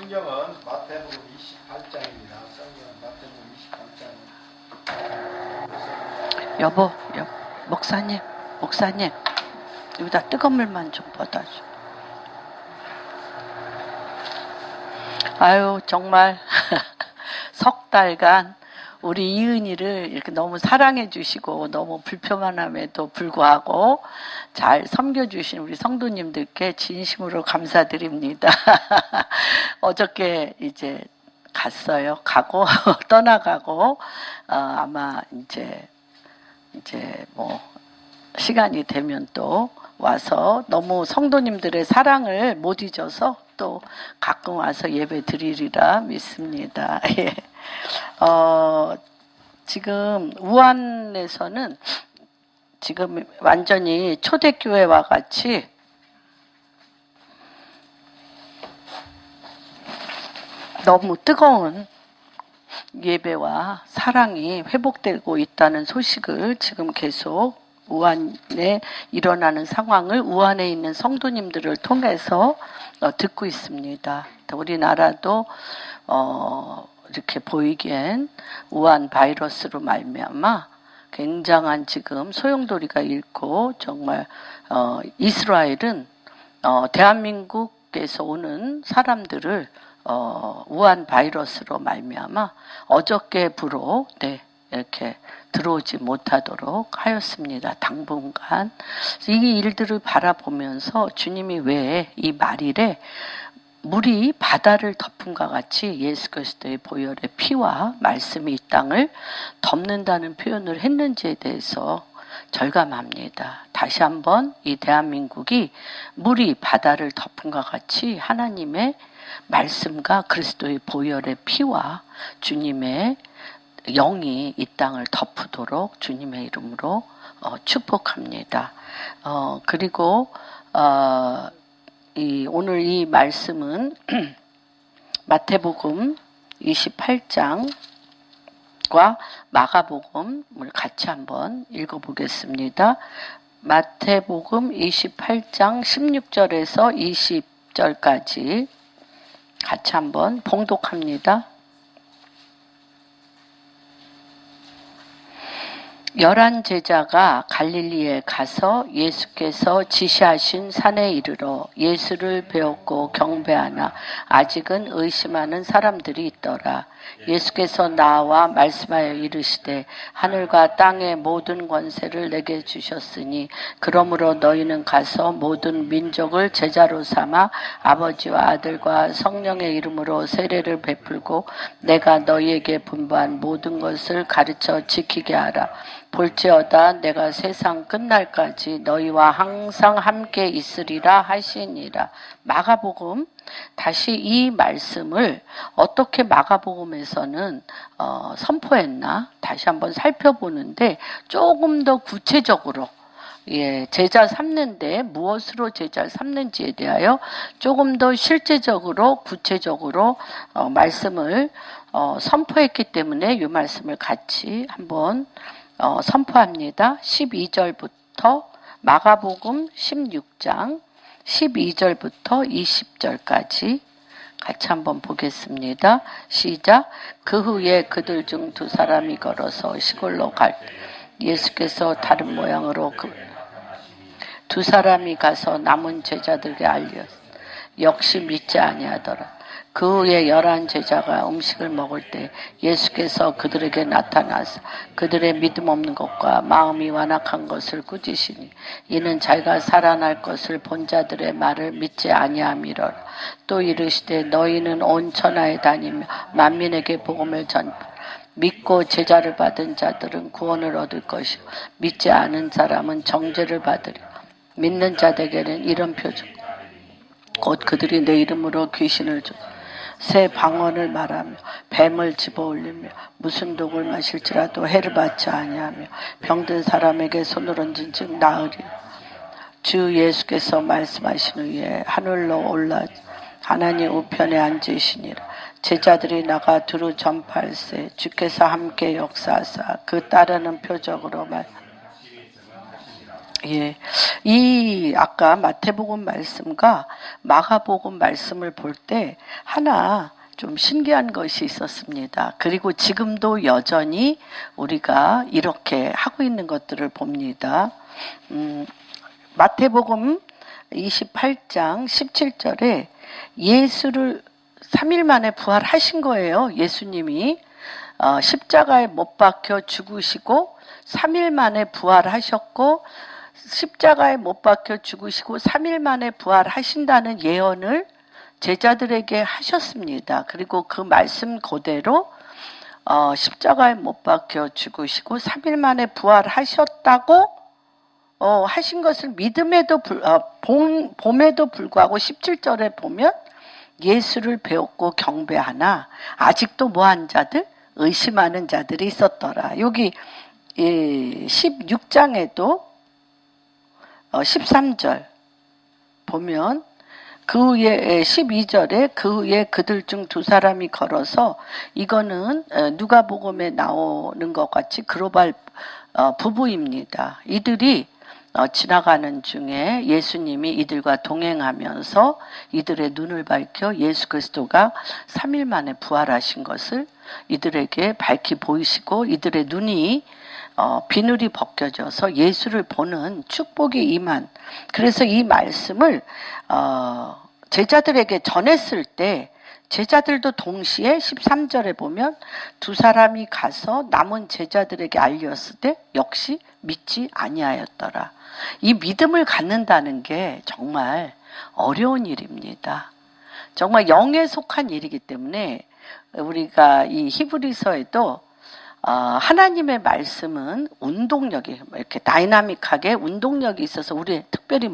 성경은 마태복음 28장입니다. 성경은 마태복음 28장. 여보, 목사님, 여기다 뜨거운 물만 좀 받아줘. 아유, 정말 석 달간 우리 이은이를 이렇게 너무 사랑해 주시고 너무 불편함에도 불구하고 잘 섬겨 주신 우리 성도님들께 진심으로 감사드립니다. 어저께 이제 갔어요. 가고 떠나가고 아마 이제 뭐 시간이 되면 또 와서 너무 성도님들의 사랑을 못 잊어서 또 가끔 와서 예배 드리리라 믿습니다. 예. 지금 우한에서는 지금 완전히 초대교회와 같이 너무 뜨거운 예배와 사랑이 회복되고 있다는 소식을 지금 계속 우한에 일어나는 상황을 우한에 있는 성도님들을 통해서 듣고 있습니다. 우리나라도 이렇게 보이기엔 우한 바이러스로 말미암아 굉장한 지금 소용돌이가 일고 정말 이스라엘은 대한민국에서 오는 사람들을 우한 바이러스로 말미암아 어저께부로 이렇게 들어오지 못하도록 하였습니다. 당분간 이 일들을 바라보면서 주님이 왜 이 말일에 물이 바다를 덮음과 같이 예수 그리스도의 보혈의 피와 말씀이 이 땅을 덮는다는 표현을 했는지에 대해서 절감합니다. 다시 한번 이 대한민국이 물이 바다를 덮음과 같이 하나님의 말씀과 그리스도의 보혈의 피와 주님의 영이 이 땅을 덮도록 주님의 이름으로 축복합니다. 그리고 오늘 이 말씀은 마태복음 28장과 마가복음을 같이 한번 읽어보겠습니다. 마태복음 28장 16절에서 20절까지 같이 한번 봉독합니다. 11 제자가 갈릴리에 가서 예수께서 지시하신 산에 이르러 예수를 배웠고 경배하나 아직은 의심하는 사람들이 있더라. 예수께서 나와 말씀하여 이르시되 하늘과 땅의 모든 권세를 내게 주셨으니 그러므로 너희는 가서 모든 민족을 제자로 삼아 아버지와 아들과 성령의 이름으로 세례를 베풀고 내가 너희에게 분부한 모든 것을 가르쳐 지키게 하라. 볼지어다 내가 세상 끝날까지 너희와 항상 함께 있으리라 하시니라. 마가복음, 다시 이 말씀을 어떻게 마가복음에서는 선포했나 다시 한번 살펴보는데 조금 더 구체적으로 제자 삼는데 무엇으로 제자를 삼는지에 대하여 조금 더 실제적으로 구체적으로 말씀을 선포했기 때문에 이 말씀을 같이 한번 선포합니다. 12절부터 마가복음 16장 12절부터 20절까지 같이 한번 보겠습니다. 시작. 그 후에 그들 중 두 사람이 걸어서 시골로 갈 때 예수께서 다른 모양으로 두 사람이 가서 남은 제자들에게 알렸으니 역시 믿지 아니하더라. 그 후에 11 제자가 음식을 먹을 때 예수께서 그들에게 나타나서 그들의 믿음 없는 것과 마음이 완악한 것을 꾸짖으시니 이는 자기가 살아날 것을 본 자들의 말을 믿지 아니함이로라. 또 이르시되 너희는 온 천하에 다니며 만민에게 복음을 전파하라. 믿고 제자를 받은 자들은 구원을 얻을 것이요 믿지 않은 사람은 정죄를 받으리라. 믿는 자들에게는 이런 표적 곧 그들이 내 이름으로 귀신을 줘 새 방언을 말하며 뱀을 집어올리며 무슨 독을 마실지라도 해를 받지 아니하며 병든 사람에게 손을 얹은 즉 나으리라. 주 예수께서 말씀하신 후에 하늘로 올라 하나님 우편에 앉으시니라. 제자들이 나가 두루 전파할세 주께서 함께 역사하사 그 따르는 표적으로 말 예, 이 아까 마태복음 말씀과 마가복음 말씀을 볼 때 하나 좀 신기한 것이 있었습니다. 그리고 지금도 여전히 우리가 이렇게 하고 있는 것들을 봅니다. 마태복음 28장 17절에 예수를 3일 만에 부활하신 거예요. 예수님이 십자가에 못 박혀 죽으시고 3일 만에 부활하셨고 십자가에 못 박혀 죽으시고 3일 만에 부활하신다는 예언을 제자들에게 하셨습니다. 그리고 그 말씀 그대로 십자가에 못 박혀 죽으시고 3일 만에 부활하셨다고 하신 것을 믿음에도 봄에도 불구하고 17절에 보면 예수를 배웠고 경배하나 아직도 뭐한 자들? 의심하는 자들이 있었더라. 여기 16장에도 13절 보면 그 후에 12절에 그 후에 그들 중 두 사람이 걸어서 이거는 누가복음에 나오는 것 같이 글로벌 부부입니다. 이들이 지나가는 중에 예수님이 이들과 동행하면서 이들의 눈을 밝혀 예수 그리스도가 3일 만에 부활하신 것을 이들에게 밝히 보이시고 이들의 눈이 비늘이 벗겨져서 예수를 보는 축복이 임한, 그래서 이 말씀을 제자들에게 전했을 때 제자들도 동시에 13절에 보면 두 사람이 가서 남은 제자들에게 알렸을 때 역시 믿지 아니하였더라. 이 믿음을 갖는다는 게 정말 어려운 일입니다. 정말 영에 속한 일이기 때문에 우리가 이 히브리서에도 하나님의 말씀은 운동력이 이렇게 다이나믹하게 운동력이 있어서 우리 특별히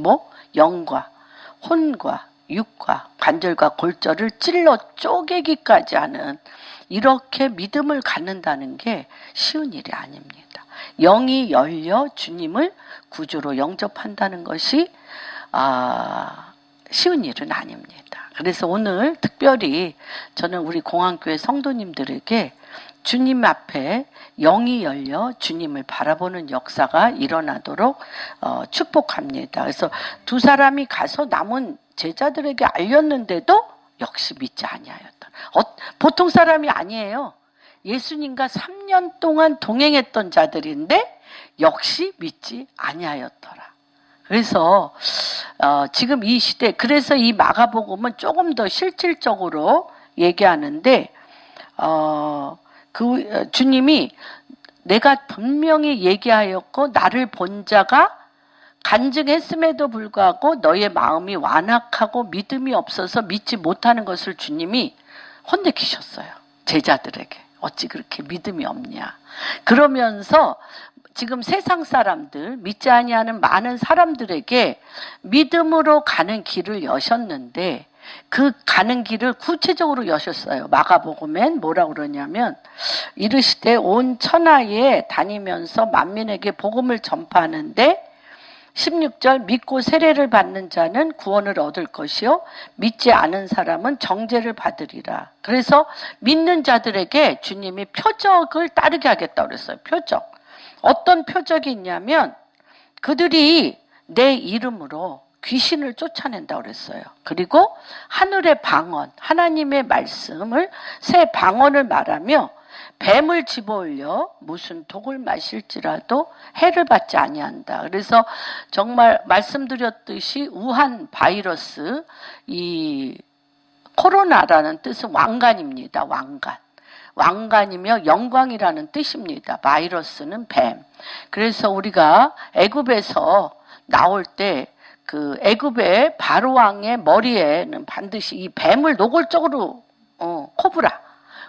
영과 혼과 육과 관절과 골절을 찔러 쪼개기까지 하는 이렇게 믿음을 갖는다는 게 쉬운 일이 아닙니다. 영이 열려 주님을 구주로 영접한다는 것이 쉬운 일은 아닙니다. 그래서 오늘 특별히 저는 우리 공항교회 성도님들에게 주님 앞에 영이 열려 주님을 바라보는 역사가 일어나도록 축복합니다. 그래서 두 사람이 가서 남은 제자들에게 알렸는데도 역시 믿지 아니하였다. 보통 사람이 아니에요. 예수님과 3년 동안 동행했던 자들인데 역시 믿지 아니하였더라. 그래서 지금 이 시대, 그래서 이 마가복음은 조금 더 실질적으로 얘기하는데 주님이 내가 분명히 얘기하였고 나를 본 자가 간증했음에도 불구하고 너의 마음이 완악하고 믿음이 없어서 믿지 못하는 것을 주님이 혼내키셨어요. 제자들에게. 어찌 그렇게 믿음이 없냐. 그러면서 지금 세상 사람들, 믿지 아니하는 많은 사람들에게 믿음으로 가는 길을 여셨는데 그 가는 길을 구체적으로 여셨어요. 마가복음엔 뭐라고 그러냐면 이르시되 온 천하에 다니면서 만민에게 복음을 전파하는데 16절 믿고 세례를 받는 자는 구원을 얻을 것이요 믿지 않은 사람은 정죄를 받으리라. 그래서 믿는 자들에게 주님이 표적을 따르게 하겠다고 그랬어요. 표적. 어떤 표적이 있냐면 그들이 내 이름으로 귀신을 쫓아낸다고 그랬어요. 그리고 하늘의 방언, 하나님의 말씀을 새 방언을 말하며 뱀을 집어올려 무슨 독을 마실지라도 해를 받지 아니한다. 그래서 정말 말씀드렸듯이 우한 바이러스, 이 코로나라는 뜻은 왕관입니다. 왕관. 왕관이며 영광이라는 뜻입니다. 바이러스는 뱀. 그래서 우리가 애굽에서 나올 때 그 애굽의 바로 왕의 머리에는 반드시 이 뱀을 노골적으로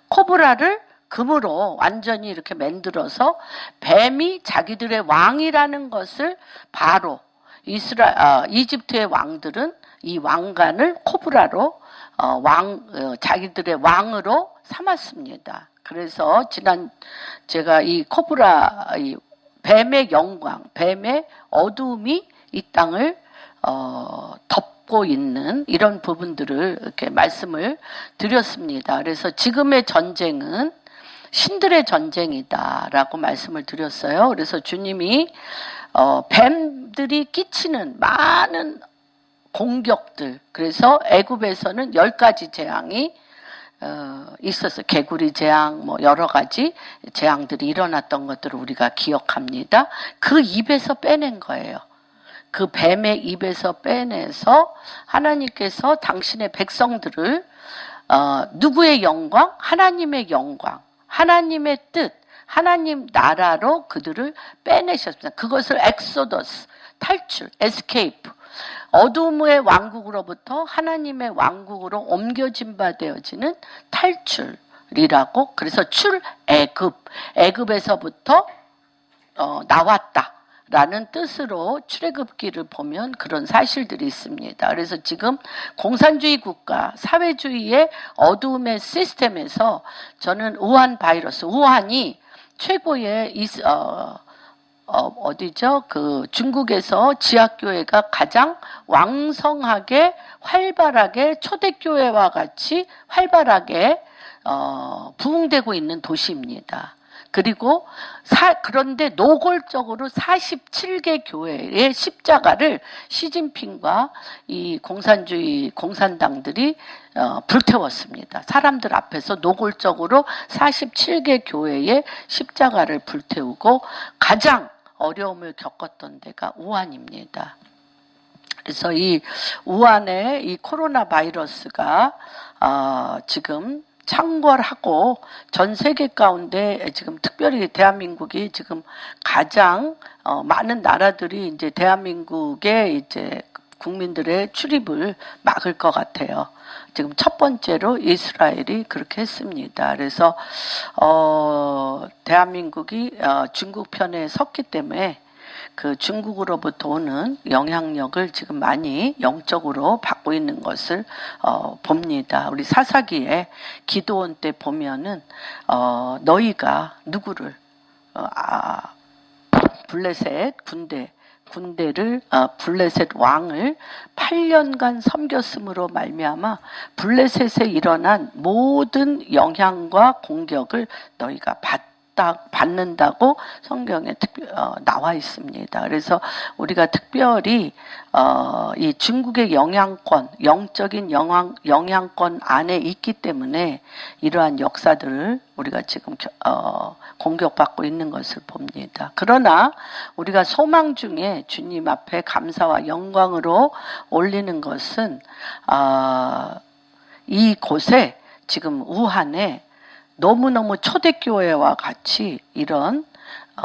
코브라를 금으로 완전히 이렇게 만들어서 뱀이 자기들의 왕이라는 것을 바로 이집트의 왕들은 이 왕관을 코브라로 자기들의 왕으로 삼았습니다. 그래서 제가 이 코브라, 이 뱀의 영광, 뱀의 어두움이 이 땅을 덮고 있는 이런 부분들을 이렇게 말씀을 드렸습니다. 그래서 지금의 전쟁은 신들의 전쟁이다라고 말씀을 드렸어요. 그래서 주님이 하나님들이 끼치는 많은 공격들, 그래서 애굽에서는 10가지 재앙이 있었어요. 개구리 재앙, 뭐 여러 가지 재앙들이 일어났던 것들을 우리가 기억합니다. 그 입에서 빼낸 거예요. 그 뱀의 입에서 빼내서 하나님께서 당신의 백성들을 누구의 영광? 하나님의 영광, 하나님의 뜻, 하나님 나라로 그들을 빼내셨습니다. 그것을 엑소더스, 탈출, 에스케이프, 어둠의 왕국으로부터 하나님의 왕국으로 옮겨진 바 되어지는 탈출이라고. 그래서 출애굽, 애굽에서부터 나왔다 라는 뜻으로 출애굽기를 보면 그런 사실들이 있습니다. 그래서 지금 공산주의 국가, 사회주의의 어두움의 시스템에서 저는 우한 바이러스, 우한이 최고의 어디죠? 그 중국에서 지하교회가 가장 왕성하게 활발하게 초대교회와 같이 활발하게 부흥되고 있는 도시입니다. 그리고 그런데 노골적으로 47개 교회의 십자가를 시진핑과 이 공산당들이 불태웠습니다. 사람들 앞에서 노골적으로 47개 교회의 십자가를 불태우고 가장 어려움을 겪었던 데가 우한입니다. 그래서 이 우한의 이 코로나 바이러스가 지금 창궐하고 전 세계 가운데 지금 특별히 대한민국이 지금 가장 많은 나라들이 이제 대한민국의 이제 국민들의 출입을 막을 것 같아요. 지금 첫 번째로 이스라엘이 그렇게 했습니다. 그래서 대한민국이 중국 편에 섰기 때문에 그 중국으로부터 오는 영향력을 지금 많이 영적으로 받고 있는 것을 봅니다. 우리 사사기에 기드온 때 보면은 너희가 누구를 블레셋 군대를 블레셋 왕을 8년간 섬겼음으로 말미암아 블레셋에 일어난 모든 영향과 공격을 너희가 받는다고 성경에 나와 있습니다. 그래서 우리가 특별히 이 중국의 영적인 영향권 안에 있기 때문에 이러한 역사들을 우리가 지금 공격받고 있는 것을 봅니다. 그러나 우리가 소망 중에 주님 앞에 감사와 영광으로 올리는 것은 이곳에 지금 우한에 너무너무 초대교회와 같이 이런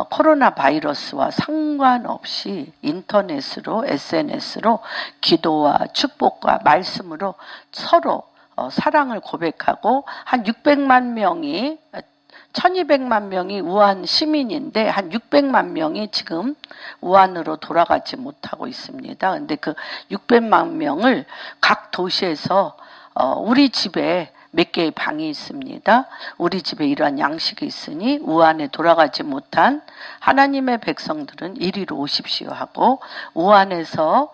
코로나 바이러스와 상관없이 인터넷으로 SNS로 기도와 축복과 말씀으로 서로 사랑을 고백하고 한 600만 명이 1200만 명이 우한 시민인데 한 600만 명이 지금 우한으로 돌아가지 못하고 있습니다. 근데 그 600만 명을 각 도시에서 우리 집에 몇 개의 방이 있습니다. 우리 집에 이러한 양식이 있으니 우한에 돌아가지 못한 하나님의 백성들은 이리로 오십시오 하고, 우한에서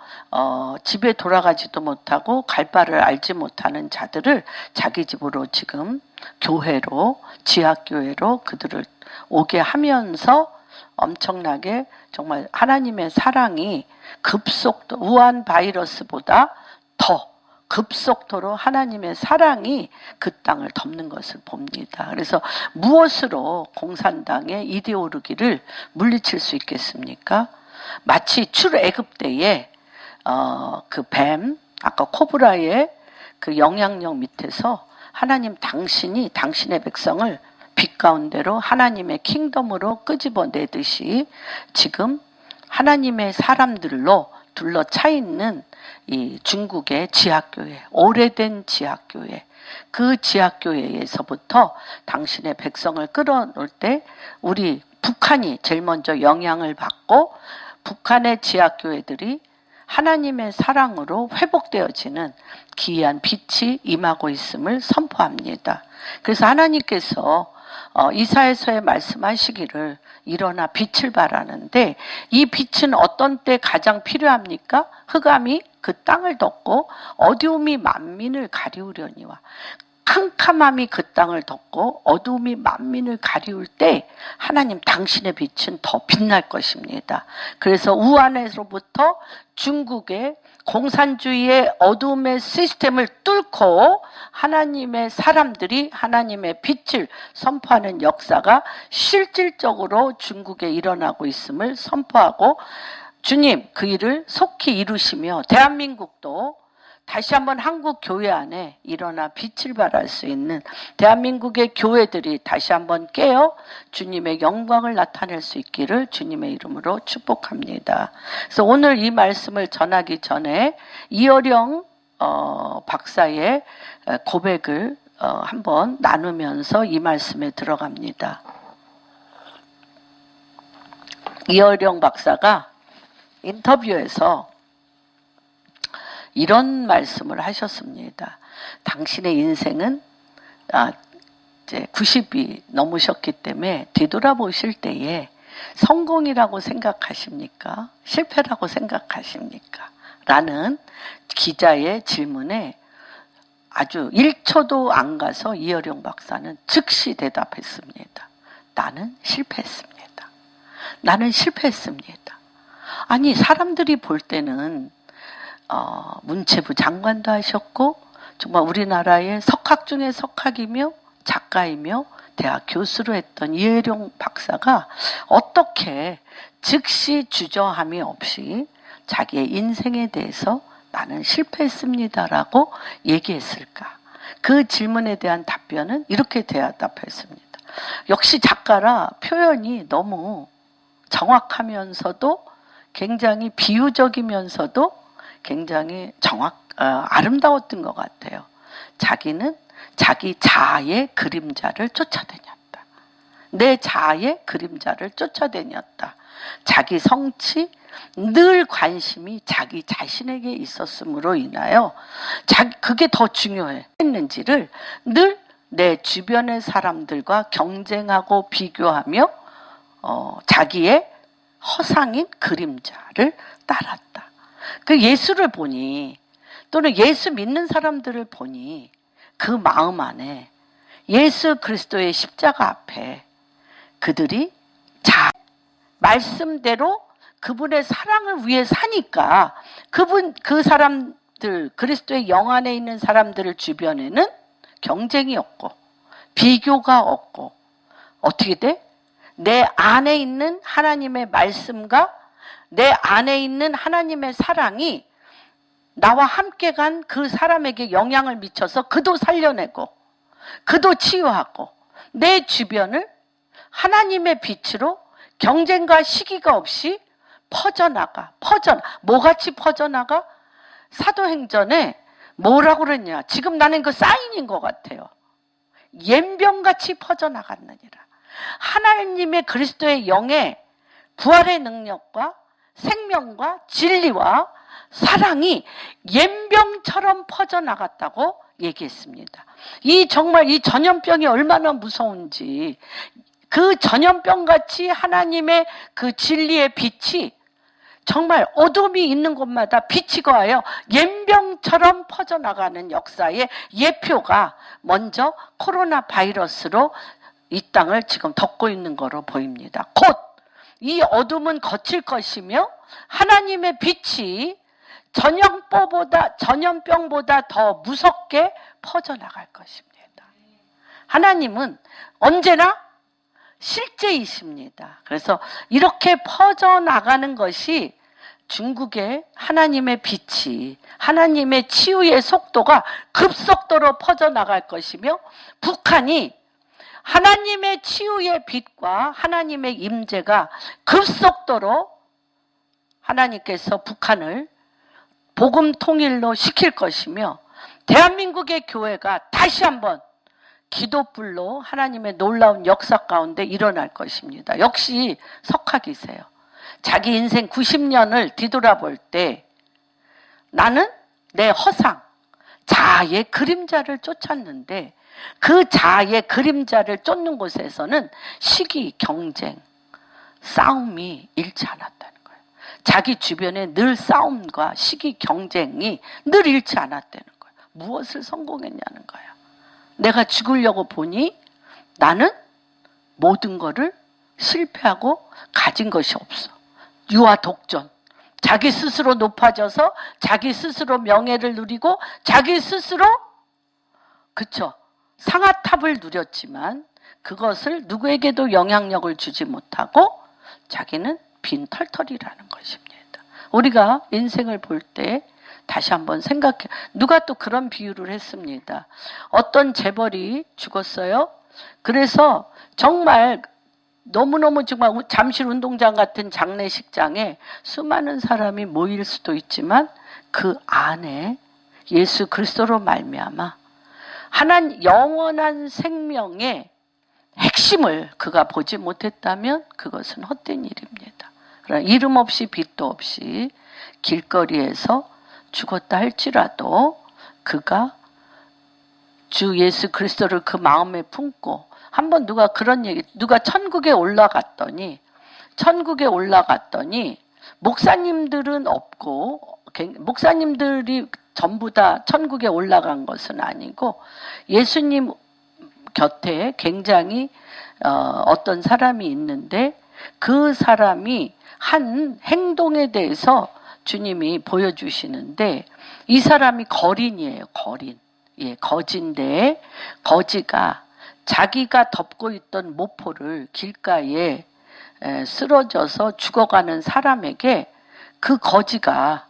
집에 돌아가지도 못하고 갈 바를 알지 못하는 자들을 자기 집으로 지금 교회로, 지하교회로 그들을 오게 하면서 엄청나게 정말 하나님의 사랑이 급속도, 우한 바이러스보다 더 급속도로 하나님의 사랑이 그 땅을 덮는 것을 봅니다. 그래서 무엇으로 공산당의 이데올로기를 물리칠 수 있겠습니까? 마치 출애굽 때에 그 뱀, 아까 코브라의 그 영향력 밑에서 하나님 당신이 당신의 백성을 빛 가운데로 하나님의 킹덤으로 끄집어내듯이 지금 하나님의 사람들로 둘러차 있는 이 중국의 지하교회, 오래된 지하교회, 그 지하교회에서부터 당신의 백성을 끌어놓을 때 우리 북한이 제일 먼저 영향을 받고 북한의 지하교회들이 하나님의 사랑으로 회복되어지는 기이한 빛이 임하고 있음을 선포합니다. 그래서 하나님께서 이사야서에 말씀하시기를 일어나 빛을 발하는데, 이 빛은 어떤 때 가장 필요합니까? 흑암이 그 땅을 덮고 어두움이 만민을 가리우려니와 캄캄함이 그 땅을 덮고 어두움이 만민을 가리울 때 하나님 당신의 빛은 더 빛날 것입니다. 그래서 우한에서부터 중국의 공산주의의 어두움의 시스템을 뚫고 하나님의 사람들이 하나님의 빛을 선포하는 역사가 실질적으로 중국에 일어나고 있음을 선포하고, 주님 그 일을 속히 이루시며 대한민국도 다시 한번 한국 교회 안에 일어나 빛을 발할 수 있는 대한민국의 교회들이 다시 한번 깨어 주님의 영광을 나타낼 수 있기를 주님의 이름으로 축복합니다. 그래서 오늘 이 말씀을 전하기 전에 이어령 박사의 고백을 한번 나누면서 이 말씀에 들어갑니다. 이어령 박사가 인터뷰에서 이런 말씀을 하셨습니다. 당신의 인생은 이제 90이 넘으셨기 때문에 뒤돌아보실 때에 성공이라고 생각하십니까? 실패라고 생각하십니까? 라는 기자의 질문에 아주 1초도 안 가서 이어령 박사는 즉시 대답했습니다. 나는 실패했습니다. 나는 실패했습니다. 아니, 사람들이 볼 때는 문체부 장관도 하셨고 정말 우리나라의 석학 중에 석학이며 작가이며 대학 교수로 했던 이어령 박사가 어떻게 즉시 주저함이 없이 자기의 인생에 대해서 나는 실패했습니다라고 얘기했을까? 그 질문에 대한 답변은 이렇게 대답했습니다. 역시 작가라 표현이 너무 정확하면서도 굉장히 비유적이면서도 굉장히 아름다웠던 것 같아요. 자기는 자기 자아의 그림자를 쫓아다녔다. 내 자아의 그림자를 쫓아다녔다. 자기 성취, 늘 관심이 자기 자신에게 있었으므로 인하여 그게 더 중요했는지를 늘 내 주변의 사람들과 경쟁하고 비교하며 자기의 허상인 그림자를 따랐다. 그 예수를 보니 또는 예수 믿는 사람들을 보니 그 마음 안에 예수 그리스도의 십자가 앞에 그들이 말씀대로 그분의 사랑을 위해 사니까 그 사람들, 그리스도의 영 안에 있는 사람들 주변에는 경쟁이 없고 비교가 없고 어떻게 돼? 내 안에 있는 하나님의 말씀과 내 안에 있는 하나님의 사랑이 나와 함께 간 그 사람에게 영향을 미쳐서 그도 살려내고 그도 치유하고 내 주변을 하나님의 빛으로 경쟁과 시기가 없이 뭐같이 퍼져나가? 사도행전에 뭐라고 그랬냐? 지금 나는 그 사인인 것 같아요. 옌병같이 퍼져나갔느니라. 하나님의 그리스도의 영의 부활의 능력과 생명과 진리와 사랑이 옌병처럼 퍼져나갔다고 얘기했습니다. 정말 이 전염병이 얼마나 무서운지, 그 전염병같이 하나님의 그 진리의 빛이 정말 어둠이 있는 곳마다 빛이 거하여 옌병처럼 퍼져나가는 역사의 예표가 먼저 코로나 바이러스로 이 땅을 지금 덮고 있는 거로 보입니다. 곧 이 어둠은 거칠 것이며 하나님의 빛이 전염병보다 더 무섭게 퍼져나갈 것입니다. 하나님은 언제나 실제이십니다. 그래서 이렇게 퍼져나가는 것이 중국의 하나님의 빛이, 하나님의 치유의 속도가 급속도로 퍼져나갈 것이며, 북한이 하나님의 치유의 빛과 하나님의 임재가 급속도로 하나님께서 북한을 복음 통일로 시킬 것이며, 대한민국의 교회가 다시 한번 기도불로 하나님의 놀라운 역사 가운데 일어날 것입니다. 역시 석학이세요. 자기 인생 90년을 뒤돌아볼 때 나는 내 허상, 자아의 그림자를 쫓았는데 그 자아의 그림자를 쫓는 곳에서는 시기, 경쟁, 싸움이 잃지 않았다는 거예요. 자기 주변에 늘 싸움과 시기, 경쟁이 늘 잃지 않았다는 거예요. 무엇을 성공했냐는 거예요. 내가 죽으려고 보니 나는 모든 거를 실패하고 가진 것이 없어. 유아 독전. 자기 스스로 높아져서 자기 스스로 명예를 누리고 자기 스스로 그쵸 상아탑을 누렸지만 그것을 누구에게도 영향력을 주지 못하고 자기는 빈털털이라는 것입니다. 우리가 인생을 볼 때 다시 한번 생각해. 누가 또 그런 비유를 했습니다. 어떤 재벌이 죽었어요. 그래서 정말 너무너무 정말 잠실 운동장 같은 장례식장에 수많은 사람이 모일 수도 있지만 그 안에 예수 그리스도로 말미암아 하나님 영원한 생명의 핵심을 그가 보지 못했다면 그것은 헛된 일입니다. 그러나 이름 없이 빛도 없이 길거리에서 죽었다 할지라도 그가 주 예수 그리스도를 그 마음에 품고 한번 누가 그런 얘기, 누가 천국에 올라갔더니 목사님들은 없고 목사님들이 전부 다 천국에 올라간 것은 아니고 예수님 곁에 굉장히 어떤 사람이 있는데 그 사람이 한 행동에 대해서 주님이 보여주시는데 이 사람이 거린이에요. 거린. 예, 거지인데 거지가 자기가 덮고 있던 모포를 길가에 쓰러져서 죽어가는 사람에게 그 거지가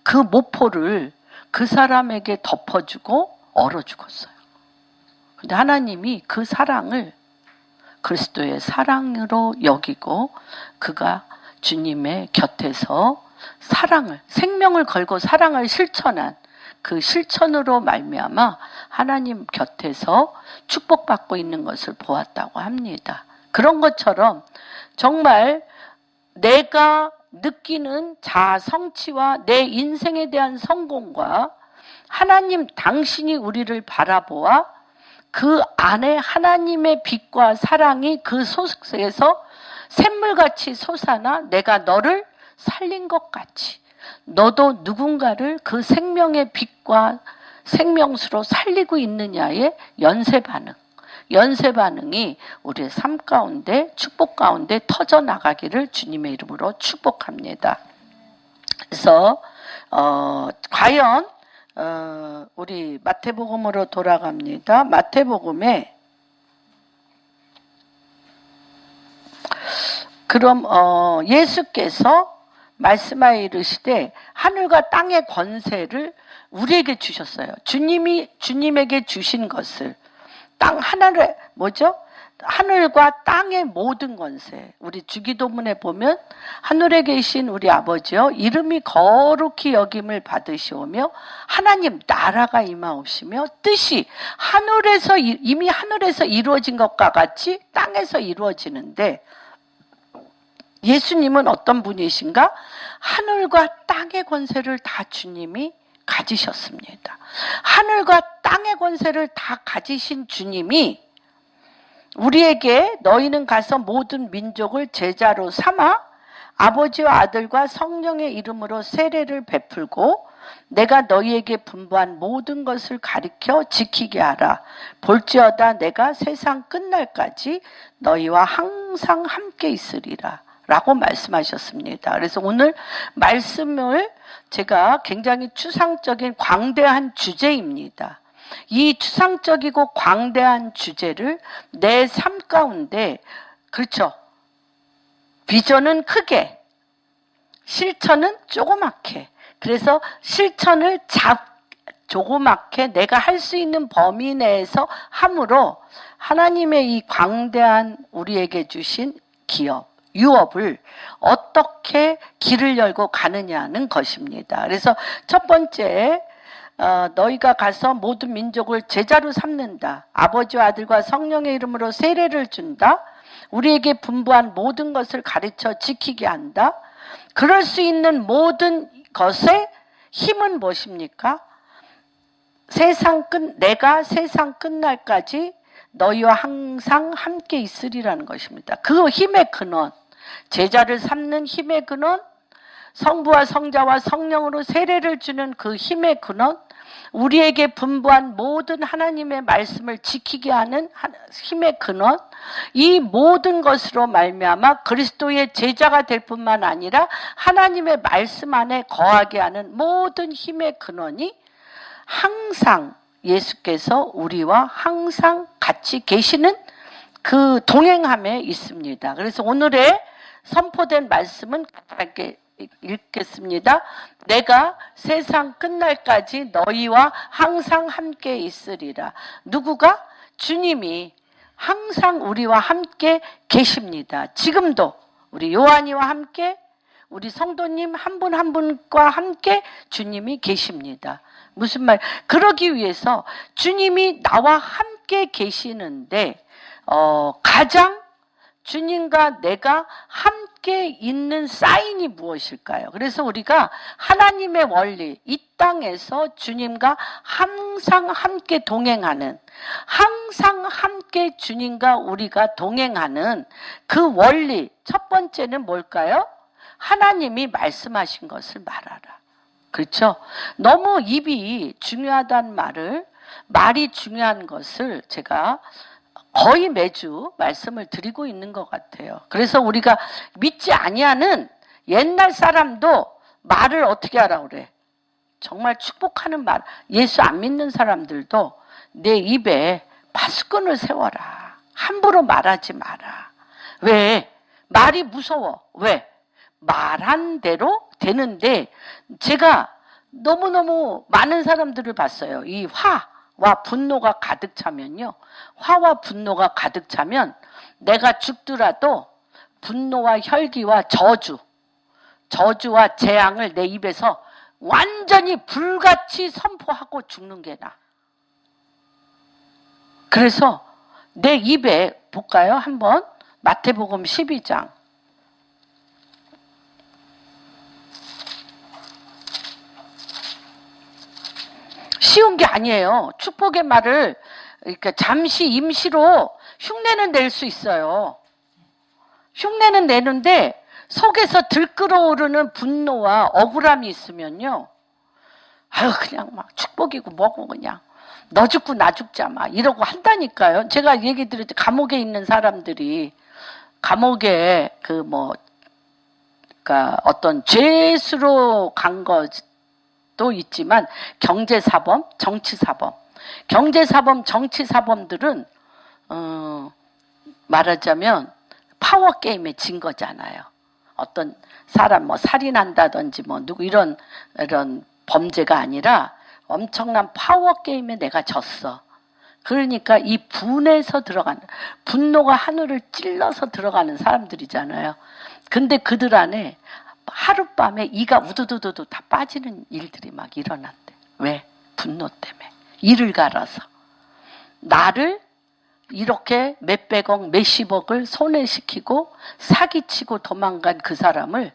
그 모포를 그 사람에게 덮어주고 얼어 죽었어요. 근데 하나님이 그 사랑을 그리스도의 사랑으로 여기고 그가 주님의 곁에서 사랑을 생명을 걸고 사랑을 실천한 그 실천으로 말미암아 하나님 곁에서 축복받고 있는 것을 보았다고 합니다. 그런 것처럼 정말 내가 느끼는 자아 성취와 내 인생에 대한 성공과 하나님 당신이 우리를 바라보아 그 안에 하나님의 빛과 사랑이 그 속에서 샘물같이 솟아나 내가 너를 살린 것 같이 너도 누군가를 그 생명의 빛과 생명수로 살리고 있느냐의 연쇄 반응이 우리의 삶 가운데 축복 가운데 터져 나가기를 주님의 이름으로 축복합니다. 그래서 과연 우리 마태복음으로 돌아갑니다. 마태복음에 그럼 예수께서 말씀하여 이르시되 하늘과 땅의 권세를 우리에게 주셨어요. 주님에게 주신 것을 땅 하늘에 하늘과 땅의 모든 권세. 우리 주기도문에 보면 하늘에 계신 우리 아버지여 이름이 거룩히 여김을 받으시오며 하나님 나라가 임하옵시며 뜻이 하늘에서 이미 하늘에서 이루어진 것과 같이 땅에서 이루어지는데 예수님은 어떤 분이신가? 하늘과 땅의 권세를 다 주님이 가지셨습니다. 하늘과 땅의 권세를 다 가지신 주님이 우리에게 너희는 가서 모든 민족을 제자로 삼아 아버지와 아들과 성령의 이름으로 세례를 베풀고 내가 너희에게 분부한 모든 것을 가르쳐 지키게 하라. 볼지어다 내가 세상 끝날까지 너희와 항상 함께 있으리라. 라고 말씀하셨습니다. 그래서 오늘 말씀을 제가 굉장히 추상적인 광대한 주제입니다. 이 추상적이고 광대한 주제를 내 삶 가운데 그렇죠. 비전은 크게, 실천은 조그맣게. 그래서 실천을 조그맣게 내가 할 수 있는 범위 내에서 함으로 하나님의 이 광대한 우리에게 주신 기업, 유업을 어떻게 길을 열고 가느냐는 것입니다. 그래서 첫 번째 너희가 가서 모든 민족을 제자로 삼는다. 아버지와 아들과 성령의 이름으로 세례를 준다. 우리에게 분부한 모든 것을 가르쳐 지키게 한다. 그럴 수 있는 모든 것의 힘은 무엇입니까? 내가 세상 끝날까지 너희와 항상 함께 있으리라는 것입니다. 그 힘의 근원, 제자를 삼는 힘의 근원, 성부와 성자와 성령으로 세례를 주는 그 힘의 근원, 우리에게 분부한 모든 하나님의 말씀을 지키게 하는 힘의 근원, 이 모든 것으로 말미암아 그리스도의 제자가 될 뿐만 아니라 하나님의 말씀 안에 거하게 하는 모든 힘의 근원이 항상 예수께서 우리와 항상 같이 계시는 그 동행함에 있습니다. 그래서 오늘의 선포된 말씀은 이렇게 읽겠습니다. 내가 세상 끝날까지 너희와 항상 함께 있으리라. 누구가? 주님이 항상 우리와 함께 계십니다. 지금도 우리 요한이와 함께, 우리 성도님 한 분 한 분과 함께 주님이 계십니다. 무슨 말? 그러기 위해서 주님이 나와 함께 계시는데 가장 주님과 내가 함께 있는 사인이 무엇일까요? 그래서 우리가 하나님의 원리, 이 땅에서 주님과 항상 함께 동행하는, 항상 함께 주님과 우리가 동행하는 그 원리, 첫 번째는 뭘까요? 하나님이 말씀하신 것을 말하라. 그렇죠? 너무 입이 중요하다는 말이 중요한 것을 제가 거의 매주 말씀을 드리고 있는 것 같아요. 그래서 우리가 믿지 아니하는 옛날 사람도 말을 어떻게 하라 그래? 정말 축복하는 말. 예수 안 믿는 사람들도 내 입에 파수꾼을 세워라. 함부로 말하지 마라. 왜? 말이 무서워. 왜? 말한 대로 되는데 제가 너무너무 많은 사람들을 봤어요. 이 화와 분노가 가득 차면요. 화와 분노가 가득 차면 내가 죽더라도 분노와 혈기와 저주와 재앙을 내 입에서 완전히 불같이 선포하고 죽는 게 나아. 그래서 내 입에 볼까요? 한번 마태복음 12장. 쉬운 게 아니에요. 축복의 말을 그러니까 잠시 임시로 흉내는 낼 수 있어요. 흉내는 내는데 속에서 들끓어오르는 분노와 억울함이 있으면요. 아유 그냥 막 축복이고 뭐고 그냥 너 죽고 나 죽자 막 이러고 한다니까요. 제가 얘기 드릴 때 감옥에 있는 사람들이 감옥에 그러니까 어떤 죄수로 간 것도 있지만 경제사범, 정치사범, 정치사범들은 말하자면 파워게임에 진 거잖아요. 어떤 사람 살인한다든지 누구 이런 범죄가 아니라 엄청난 파워게임에 내가 졌어. 그러니까 이 분에서 들어가는, 분노가 하늘을 찔러서 들어가는 사람들이잖아요. 근데 그들 안에 하룻밤에 이가 우두두두두 다 빠지는 일들이 막 일어났대. 왜? 분노 때문에. 이를 갈아서. 나를 이렇게 몇백억, 몇십억을 손해시키고 사기치고 도망간 그 사람을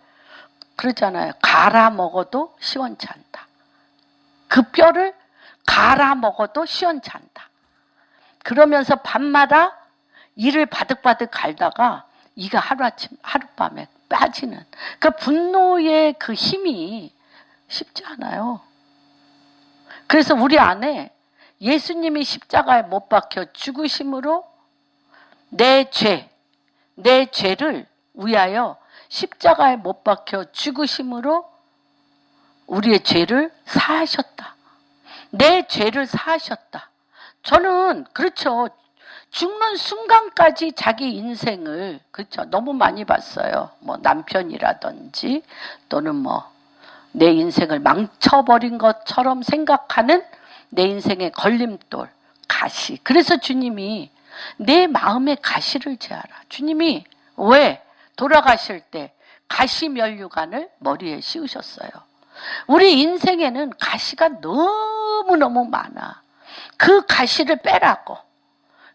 그러잖아요. 갈아 먹어도 시원치 않다. 그 뼈를 갈아 먹어도 시원치 않다. 그러면서 밤마다 이를 바득바득 갈다가 이가 하룻밤에 빠지는 그 분노의 그 힘이 쉽지 않아요. 그래서 우리 안에 예수님이 십자가에 못 박혀 죽으심으로 내 죄를 위하여 십자가에 못 박혀 죽으심으로 우리의 죄를 사하셨다. 내 죄를 사하셨다. 저는 그렇죠. 죽는 순간까지 자기 인생을 그렇죠. 너무 많이 봤어요. 남편이라든지 또는 내 인생을 망쳐버린 것처럼 생각하는 내 인생의 걸림돌, 가시. 그래서 주님이 내 마음에 가시를 제하라. 주님이 왜 돌아가실 때 가시 면류관을 머리에 씌우셨어요. 우리 인생에는 가시가 너무너무 많아. 그 가시를 빼라고.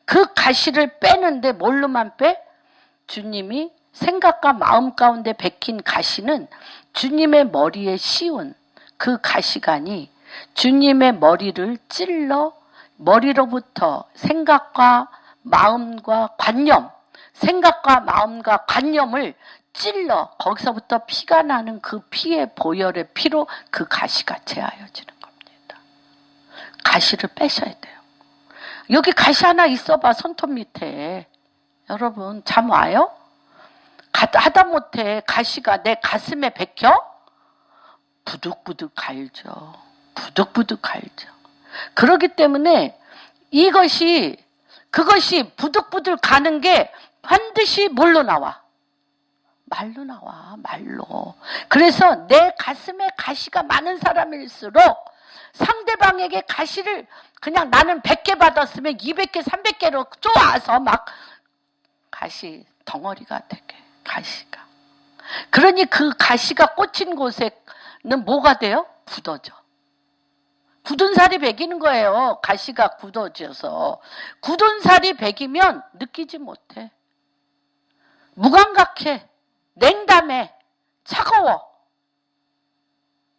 그 가시를 빼는데 뭘로만 빼? 주님이 생각과 마음 가운데 박힌 가시는 주님의 머리에 씌운 그 가시관이 주님의 머리를 찔러 머리로부터 생각과 마음과 관념을 찔러 거기서부터 피가 나는 그 피의 보혈의 피로 그 가시가 제하여지는 겁니다. 가시를 빼셔야 돼요. 여기 가시 하나 있어봐, 손톱 밑에. 여러분 잠 와요? 하다못해 가시가 내 가슴에 박혀? 부득부득 갈죠. 부득부득 갈죠. 그렇기 때문에 그것이 부득부득 가는 게 반드시 뭘로 나와? 말로 나와, 말로. 그래서 내 가슴에 가시가 많은 사람일수록 상대방에게 가시를 그냥 나는 100개 받았으면 200개, 300개로 쪼아서 막 가시 덩어리가 되게, 가시가. 그러니 그 가시가 꽂힌 곳에는 뭐가 돼요? 굳어져. 굳은 살이 배기는 거예요. 가시가 굳어져서. 굳은 살이 배기면 느끼지 못해. 무감각해. 냉담해. 차가워.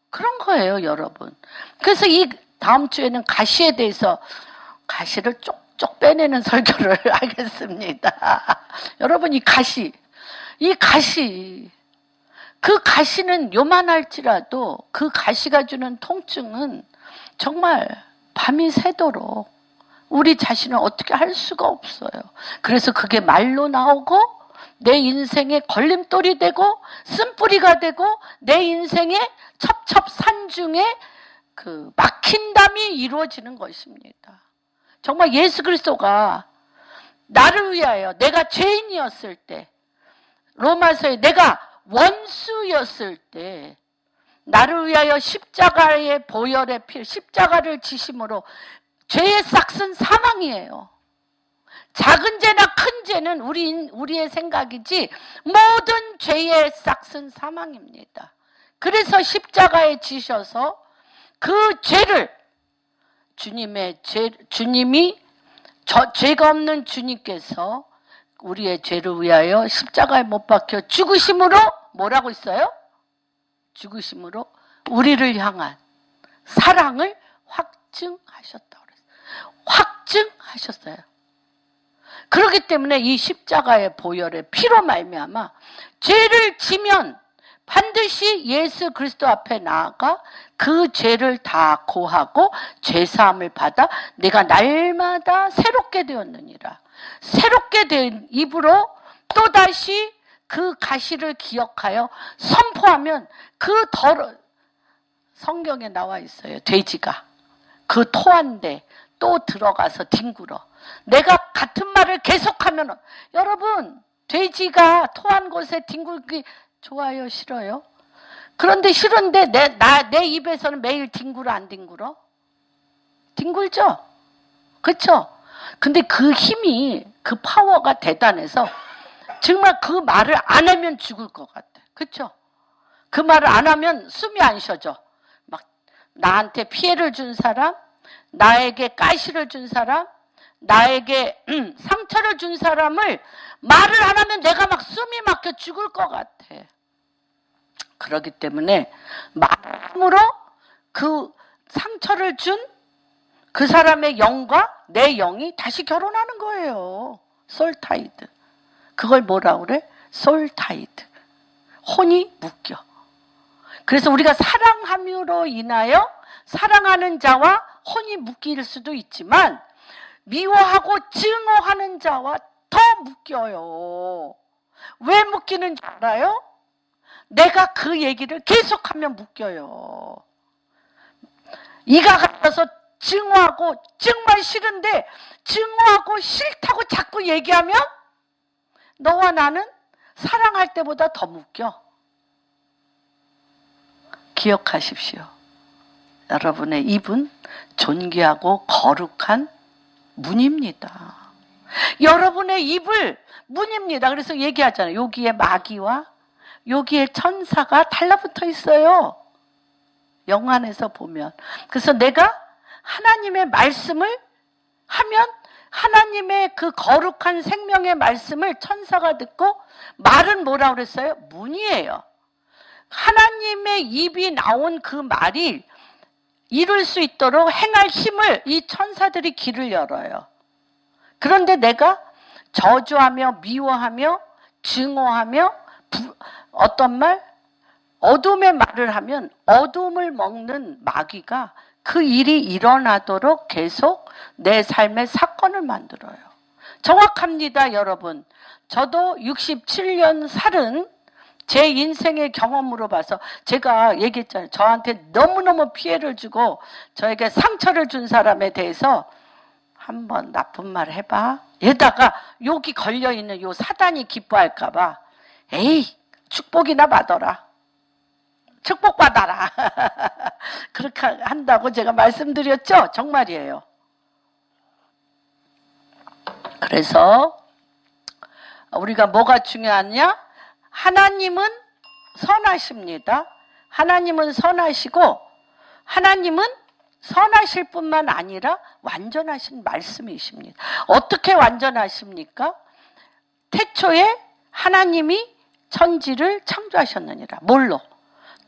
그런 거예요, 여러분. 그래서 이 다음 주에는 가시에 대해서 가시를 쪽쪽 빼내는 설교를 하겠습니다. 여러분, 이 가시, 그 가시는 요만할지라도 그 가시가 주는 통증은 정말 밤이 새도록 우리 자신을 어떻게 할 수가 없어요. 그래서 그게 말로 나오고 내 인생의 걸림돌이 되고 쓴뿌리가 되고 내 인생의 첩첩산중에 그 막힌담이 이루어지는 것입니다. 정말 예수 그리스도가 나를 위하여 내가 죄인이었을 때, 로마서에 내가 원수였을 때 나를 위하여 십자가의 보혈의 피, 십자가를 지심으로 죄의 싹은 사망이에요. 작은 죄나 큰 죄는 우리의 생각이지 모든 죄의 싹은 사망입니다. 그래서 십자가에 지셔서 그 죄를 주님이 죄가 없는 주님께서 우리의 죄를 위하여 십자가에 못 박혀 죽으심으로 뭐라고 있어요? 죽으심으로 우리를 향한 사랑을 확증하셨다고 그랬어요. 확증하셨어요. 그렇기 때문에 이 십자가의 보혈의 피로 말미암아 죄를 지면 반드시 예수 그리스도 앞에 나아가 그 죄를 다 고하고 죄사함을 받아 내가 날마다 새롭게 되었느니라. 새롭게 된 입으로 또다시 그 가시를 기억하여 선포하면 그 성경에 나와 있어요. 돼지가 그 토한데 또 들어가서 뒹굴어. 내가 같은 말을 계속하면, 여러분 돼지가 토한 곳에 뒹굴기 좋아요, 싫어요? 그런데 싫은데 내 입에서는 매일 뒹굴어, 안 뒹굴어? 뒹굴죠? 그렇죠? 근데 그 힘이, 그 파워가 대단해서 정말 그 말을 안 하면 죽을 것 같아. 그렇죠? 그 말을 안 하면 숨이 안 쉬어져. 막 나한테 피해를 준 사람, 나에게 가시를 준 사람, 나에게 상처를 준 사람을 말을 안 하면 내가 막 숨이 막혀 죽을 것 같아. 그렇기 때문에 말함으로 그 상처를 준 그 사람의 영과 내 영이 다시 결혼하는 거예요. 솔타이드. 그걸 뭐라 그래? 솔타이드. 혼이 묶여. 그래서 우리가 사랑함으로 인하여 사랑하는 자와 혼이 묶일 수도 있지만 미워하고 증오하는 자와 더 묶여요. 왜 묶이는지 알아요? 내가 그 얘기를 계속하면 묶여요. 이가 같아서 증오하고 정말 싫은데 증오하고 싫다고 자꾸 얘기하면 너와 나는 사랑할 때보다 더 묶여. 기억하십시오. 여러분의 입은 존귀하고 거룩한 문입니다. 여러분의 입을 문입니다. 그래서 얘기하잖아요. 여기에 마귀와 여기에 천사가 달라붙어 있어요. 영안에서 보면. 그래서 내가 하나님의 말씀을 하면 하나님의 그 거룩한 생명의 말씀을 천사가 듣고 말은 뭐라고 그랬어요? 문이에요. 하나님의 입이 나온 그 말이 이룰 수 있도록 행할 힘을 이 천사들이 길을 열어요. 그런데 내가 저주하며 미워하며 증오하며 어떤 말? 어둠의 말을 하면 어둠을 먹는 마귀가 그 일이 일어나도록 계속 내 삶의 사건을 만들어요. 정확합니다, 여러분. 저도 67년 살은 제 인생의 경험으로 봐서 제가 얘기했잖아요. 저한테 너무너무 피해를 주고 저에게 상처를 준 사람에 대해서 한번 나쁜 말 해봐. 얘다가 여기 걸려있는 요 사단이 기뻐할까 봐 에이 축복이나 받아라. 축복받아라. 그렇게 한다고 제가 말씀드렸죠? 정말이에요. 그래서 우리가 뭐가 중요하냐? 하나님은 선하십니다. 하나님은 선하시고 하나님은 선하실 뿐만 아니라 완전하신 말씀이십니다. 어떻게 완전하십니까? 태초에 하나님이 천지를 창조하셨느니라. 뭘로?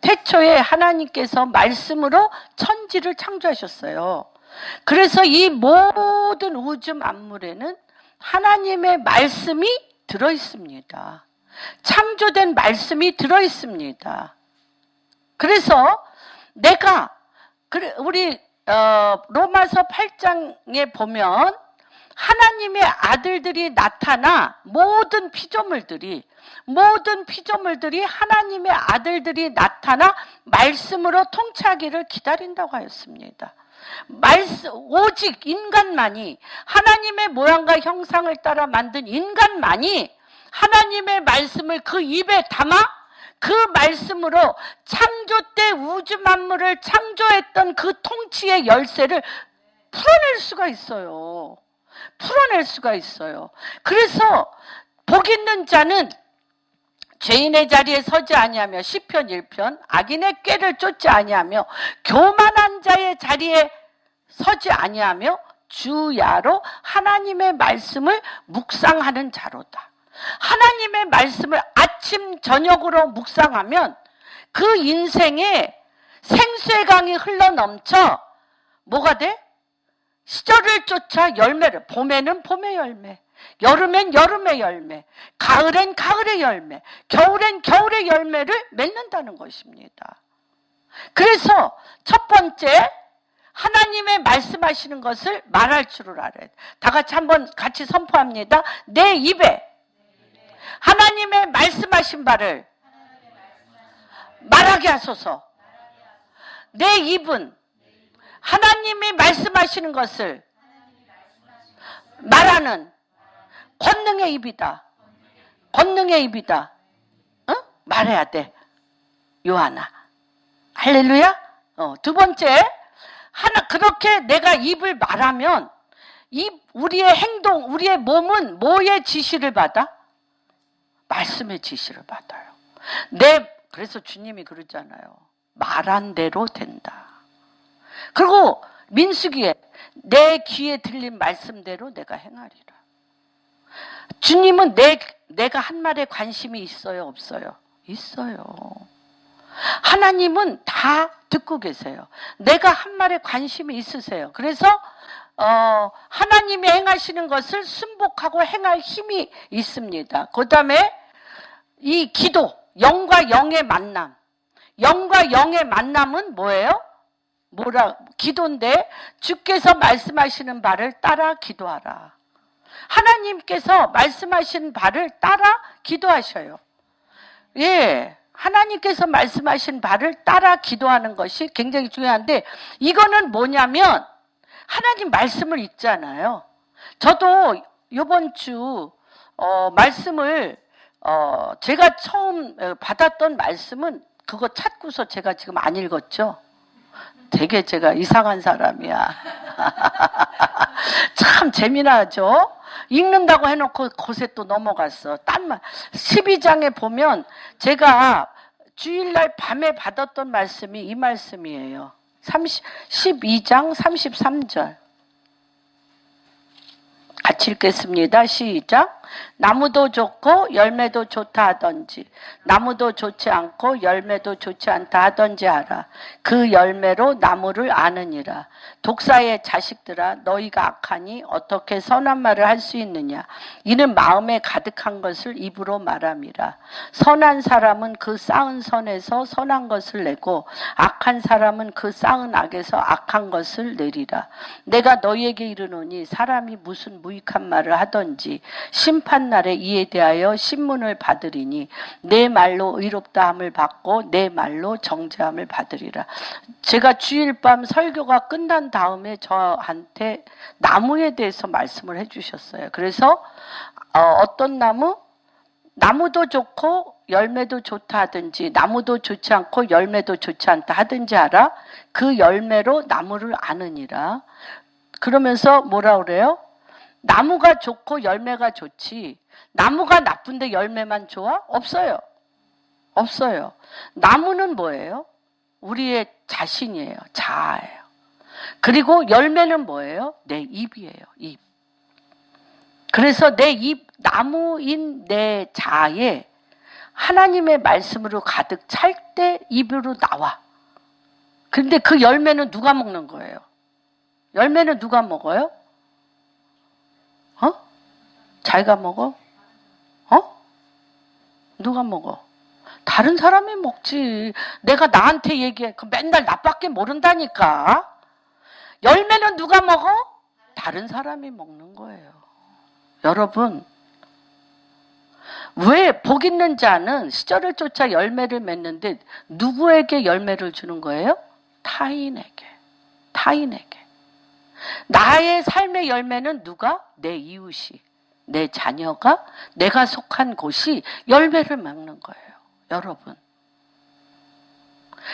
태초에 하나님께서 말씀으로 천지를 창조하셨어요. 그래서 이 모든 우주 만물에는 하나님의 말씀이 들어있습니다. 창조된 말씀이 들어있습니다. 그래서 내가 우리 로마서 8장에 보면 하나님의 아들들이 나타나 모든 피조물들이 하나님의 아들들이 나타나 말씀으로 통치하기를 기다린다고 하였습니다. 오직 인간만이 하나님의 모양과 형상을 따라 만든 인간만이 하나님의 말씀을 그 입에 담아 그 말씀으로 창조 때 우주 만물을 창조했던 그 통치의 열쇠를 풀어낼 수가 있어요. 풀어낼 수가 있어요. 그래서 복 있는 자는 죄인의 자리에 서지 아니하며 시편 1편 악인의 꾀를 쫓지 아니하며 교만한 자의 자리에 서지 아니하며 주야로 하나님의 말씀을 묵상하는 자로다. 하나님의 말씀을 아침 저녁으로 묵상하면 그 인생에 생수의 강이 흘러넘쳐 뭐가 돼? 시절을 쫓아 열매를, 봄에는 봄의 열매, 여름엔 여름의 열매, 가을엔 가을의 열매, 겨울엔 겨울의 열매를 맺는다는 것입니다. 그래서 첫 번째 하나님의 말씀하시는 것을 말할 줄을 알아야 돼. 다 같이 한번 같이 선포합니다. 내 입에 하나님의 말씀하신 바를 말하게 하소서. 내 입은 하나님이 말씀하시는 것을 말하는 권능의 입이다. 권능의 입이다. 어? 말해야 돼. 요하나. 할렐루야. 두 번째, 그렇게 내가 입을 말하면 우리의 행동, 우리의 몸은 뭐의 지시를 받아? 말씀의 지시를 받아요. 그래서 주님이 그러잖아요. 말한 대로 된다. 그리고 민수기에 내 귀에 들린 말씀대로 내가 행하리라. 주님은 내가 한 말에 관심이 있어요, 없어요? 있어요. 하나님은 다 듣고 계세요. 내가 한 말에 관심이 있으세요. 그래서 하나님이 행하시는 것을 순복하고 행할 힘이 있습니다. 그 다음에 이 기도, 영과 영의 만남. 영과 영의 만남은 뭐예요? 기도인데 주께서 말씀하시는 바를 따라 기도하라. 하나님께서 말씀하신 바를 따라 기도하셔요. 예, 하나님께서 말씀하신 바를 따라 기도하는 것이 굉장히 중요한데 이거는 뭐냐면 하나님 말씀을 읽잖아요. 저도 이번 주 말씀을 제가 처음 받았던 말씀은 그거 찾고서 제가 지금 안 읽었죠. 되게 제가 이상한 사람이야. 참 재미나죠? 읽는다고 해놓고 곳에 또 넘어갔어. 딴 말. 12장에 보면 제가 주일날 밤에 받았던 말씀이 이 말씀이에요. 12장 33절. 같이 같이 읽겠습니다. 시작. 나무도 좋고 열매도 좋다 하던지 나무도 좋지 않고 열매도 좋지 않다 하던지 알아. 그 열매로 나무를 아느니라. 독사의 자식들아, 너희가 악하니 어떻게 선한 말을 할 수 있느냐. 이는 마음에 가득한 것을 입으로 말함이라. 선한 사람은 그 쌓은 선에서 선한 것을 내고 악한 사람은 그 쌓은 악에서 악한 것을 내리라. 내가 너희에게 이르노니 사람이 무슨 무익한 말을 하던지 심판날에 이에 대하여 신문을 받으리니 내 말로 의롭다함을 받고 내 말로 정죄함을 받으리라. 제가 주일 밤 설교가 끝난 다음에 저한테 나무에 대해서 말씀을 해주셨어요. 그래서 어떤 나무? 나무도 좋고 열매도 좋다 하든지 나무도 좋지 않고 열매도 좋지 않다 하든지 알아. 그 열매로 나무를 아느니라. 그러면서 뭐라 그래요? 나무가 좋고 열매가 좋지 나무가 나쁜데 열매만 좋아? 없어요. 없어요. 나무는 뭐예요? 우리의 자신이에요. 자아예요. 그리고 열매는 뭐예요? 내 입이에요. 입. 그래서 내 입, 나무인 내 자아에 하나님의 말씀으로 가득 찰 때 입으로 나와. 그런데 그 열매는 누가 먹는 거예요? 열매는 누가 먹어요? 자기가 먹어? 누가 먹어? 다른 사람이 먹지. 내가 나한테 얘기해. 그 맨날 나밖에 모른다니까. 열매는 누가 먹어? 다른 사람이 먹는 거예요. 여러분, 왜 복 있는 자는 시절을 쫓아 열매를 맺는데 누구에게 열매를 주는 거예요? 타인에게. 타인에게. 나의 삶의 열매는 누가? 내 이웃이. 내 자녀가, 내가 속한 곳이 열매를 맺는 거예요. 여러분.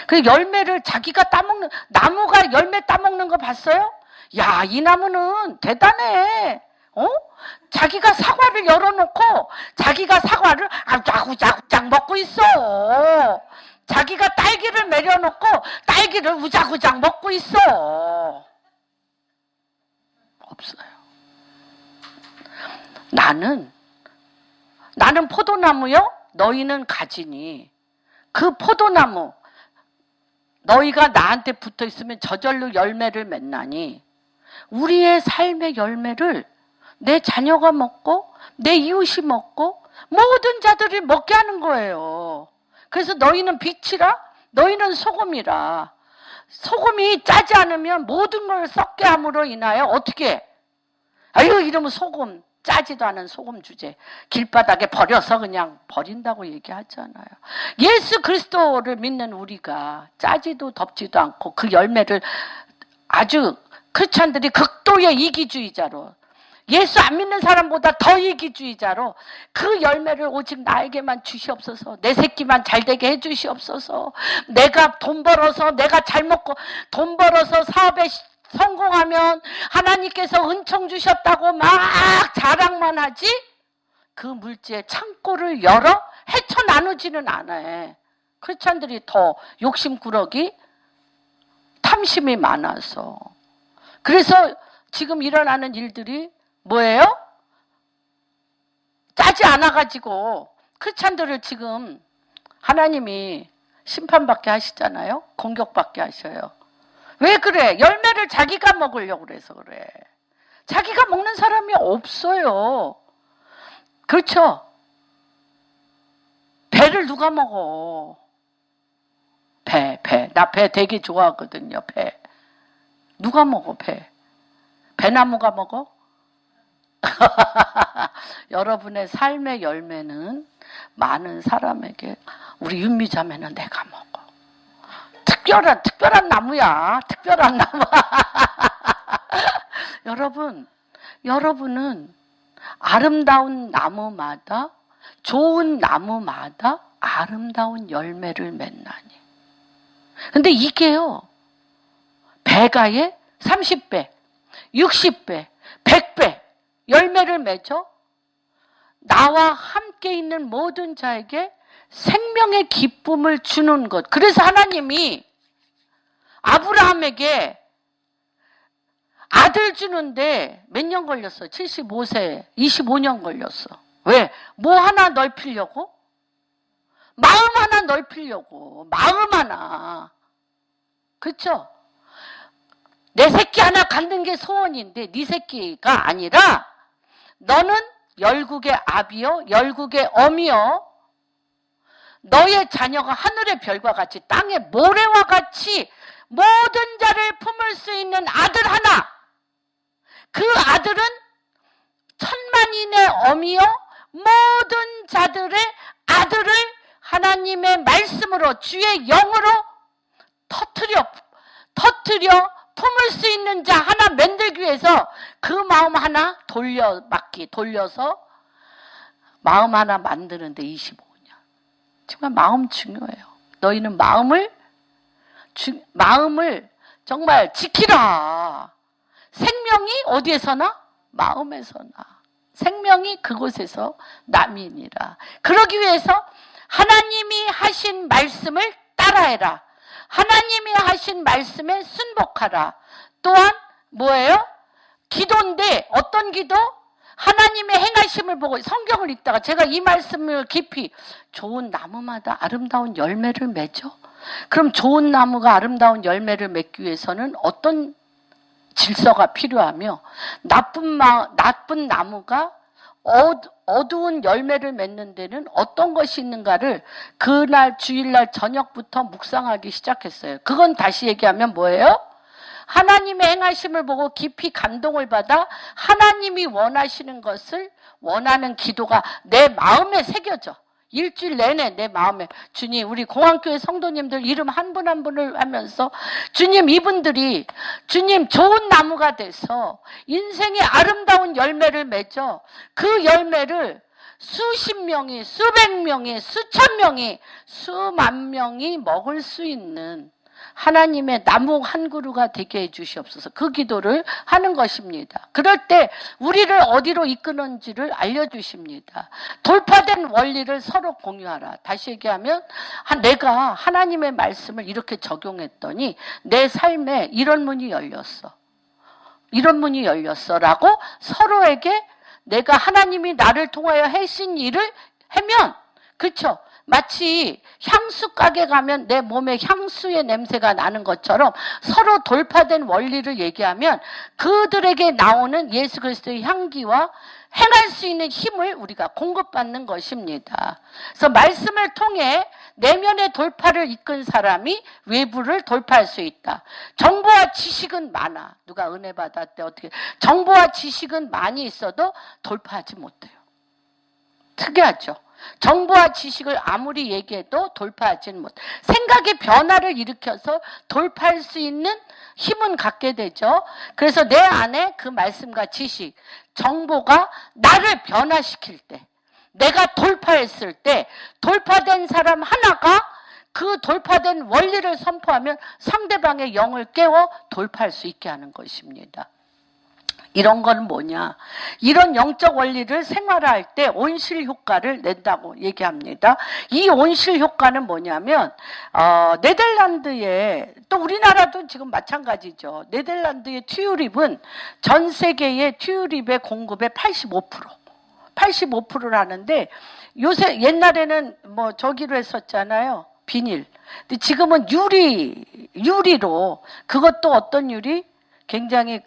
그 열매를 자기가 따먹는, 나무가 열매 따먹는 거 봤어요? 야, 이 나무는 대단해. 자기가 사과를 열어놓고 자기가 사과를 아구자구장 먹고 있어. 자기가 딸기를 매려놓고 딸기를 우작우작 먹고 있어. 없어요. 나는 포도나무요? 너희는 가지니. 그 포도나무 너희가 나한테 붙어 있으면 저절로 열매를 맺나니 우리의 삶의 열매를 내 자녀가 먹고 내 이웃이 먹고 모든 자들이 먹게 하는 거예요. 그래서 너희는 빛이라 너희는 소금이라. 소금이 짜지 않으면 모든 걸 썩게 함으로 인하여 어떻게? 아유, 이러면 소금, 짜지도 않은 소금 주제 길바닥에 버려서 그냥 버린다고 얘기하잖아요. 예수 그리스도를 믿는 우리가 짜지도 덥지도 않고 그 열매를 아주 크리스찬들이 극도의 이기주의자로 예수 안 믿는 사람보다 더 이기주의자로 그 열매를 오직 나에게만 주시옵소서. 내 새끼만 잘되게 해주시옵소서. 내가 돈 벌어서 내가 잘 먹고 돈 벌어서 사업에 성공하면 하나님께서 은총 주셨다고 막 자랑만 하지 그 물지의 창고를 열어 헤쳐 나누지는 않아요. 크리스찬들이 더 욕심꾸러기 탐심이 많아서. 그래서 지금 일어나는 일들이 뭐예요? 짜지 않아가지고 크리스찬들을 지금 하나님이 심판받게 하시잖아요. 공격받게 하셔요. 왜 그래? 열매를 자기가 먹으려고 그래서 그래. 자기가 먹는 사람이 없어요. 그렇죠? 배를 누가 먹어? 배. 나 배 되게 좋아하거든요. 배. 누가 먹어, 배? 배나무가 먹어? 여러분의 삶의 열매는 많은 사람에게 우리 윤미자매는 내가 먹어. 특별한 나무야. 특별한 나무. 여러분은 아름다운 나무마다 좋은 나무마다 아름다운 열매를 맺나니. 근데 이게요. 배가에 30배, 60배, 100배 열매를 맺어 나와 함께 있는 모든 자에게 생명의 기쁨을 주는 것. 그래서 하나님이 아브라함에게 아들 주는데 몇 년 걸렸어? 75세, 25년 걸렸어. 왜? 뭐 하나 넓히려고? 마음 하나 넓히려고. 마음 하나. 그쵸? 내 새끼 하나 갖는 게 소원인데 네 새끼가 아니라 너는 열국의 아비요, 열국의 어미요. 너의 자녀가 하늘의 별과 같이 땅의 모래와 같이 모든 자를 품을 수 있는 아들 하나. 그 아들은 천만인의 어미요, 모든 자들의 아들을 하나님의 말씀으로 주의 영으로 터뜨려 품을 수 있는 자 하나 만들기 위해서 그 마음 하나 돌려서 마음 하나 만드는데 25년. 정말 마음 중요해요. 너희는 마음을 정말 지키라. 생명이 어디에서 나? 마음에서 나. 생명이 그곳에서 남이니라. 그러기 위해서 하나님이 하신 말씀을 따라해라. 하나님이 하신 말씀에 순복하라. 또한 뭐예요? 기도인데 어떤 기도? 하나님의 행하심을 보고 성경을 읽다가 제가 이 말씀을 깊이 좋은 나무마다 아름다운 열매를 맺어? 그럼 좋은 나무가 아름다운 열매를 맺기 위해서는 어떤 질서가 필요하며 나쁜 나무가 어두운 열매를 맺는 데는 어떤 것이 있는가를 그날 주일날 저녁부터 묵상하기 시작했어요. 그건 다시 얘기하면 뭐예요? 하나님의 행하심을 보고 깊이 감동을 받아 하나님이 원하시는 것을 원하는 기도가 내 마음에 새겨져. 일주일 내내 내 마음에 주님, 우리 공항교회 성도님들 이름 한 분 한 분을 하면서 주님, 이분들이 주님 좋은 나무가 돼서 인생의 아름다운 열매를 맺어 그 열매를 수십 명이, 수백 명이, 수천 명이, 수만 명이 먹을 수 있는 하나님의 나무 한 그루가 되게 해주시옵소서. 그 기도를 하는 것입니다. 그럴 때 우리를 어디로 이끄는지를 알려주십니다. 돌파된 원리를 서로 공유하라. 다시 얘기하면 내가 하나님의 말씀을 이렇게 적용했더니 내 삶에 이런 문이 열렸어. 이런 문이 열렸어라고 서로에게 내가 하나님이 나를 통하여 하신 일을 하면, 그렇죠? 마치 향수 가게 가면 내 몸에 향수의 냄새가 나는 것처럼 서로 돌파된 원리를 얘기하면 그들에게 나오는 예수 그리스도의 향기와 행할 수 있는 힘을 우리가 공급받는 것입니다. 그래서 말씀을 통해 내면의 돌파를 이끈 사람이 외부를 돌파할 수 있다. 정보와 지식은 많아. 누가 은혜 받았대 어떻게. 정보와 지식은 많이 있어도 돌파하지 못해요. 특이하죠. 정보와 지식을 아무리 얘기해도 돌파하지는 못. 생각의 변화를 일으켜서 돌파할 수 있는 힘은 갖게 되죠. 그래서 내 안에 그 말씀과 지식, 정보가 나를 변화시킬 때, 내가 돌파했을 때 돌파된 사람 하나가 그 돌파된 원리를 선포하면 상대방의 영을 깨워 돌파할 수 있게 하는 것입니다. 이런 건 뭐냐? 이런 영적 원리를 생활할 때 온실 효과를 낸다고 얘기합니다. 이 온실 효과는 뭐냐면 네덜란드에, 또 우리나라도 지금 마찬가지죠. 네덜란드의 튤립은 전 세계의 튤립의 공급의 85%를 하는데, 요새 옛날에는 뭐 저기로 했었잖아요. 비닐. 근데 지금은 유리로, 그것도 어떤 유리? 굉장히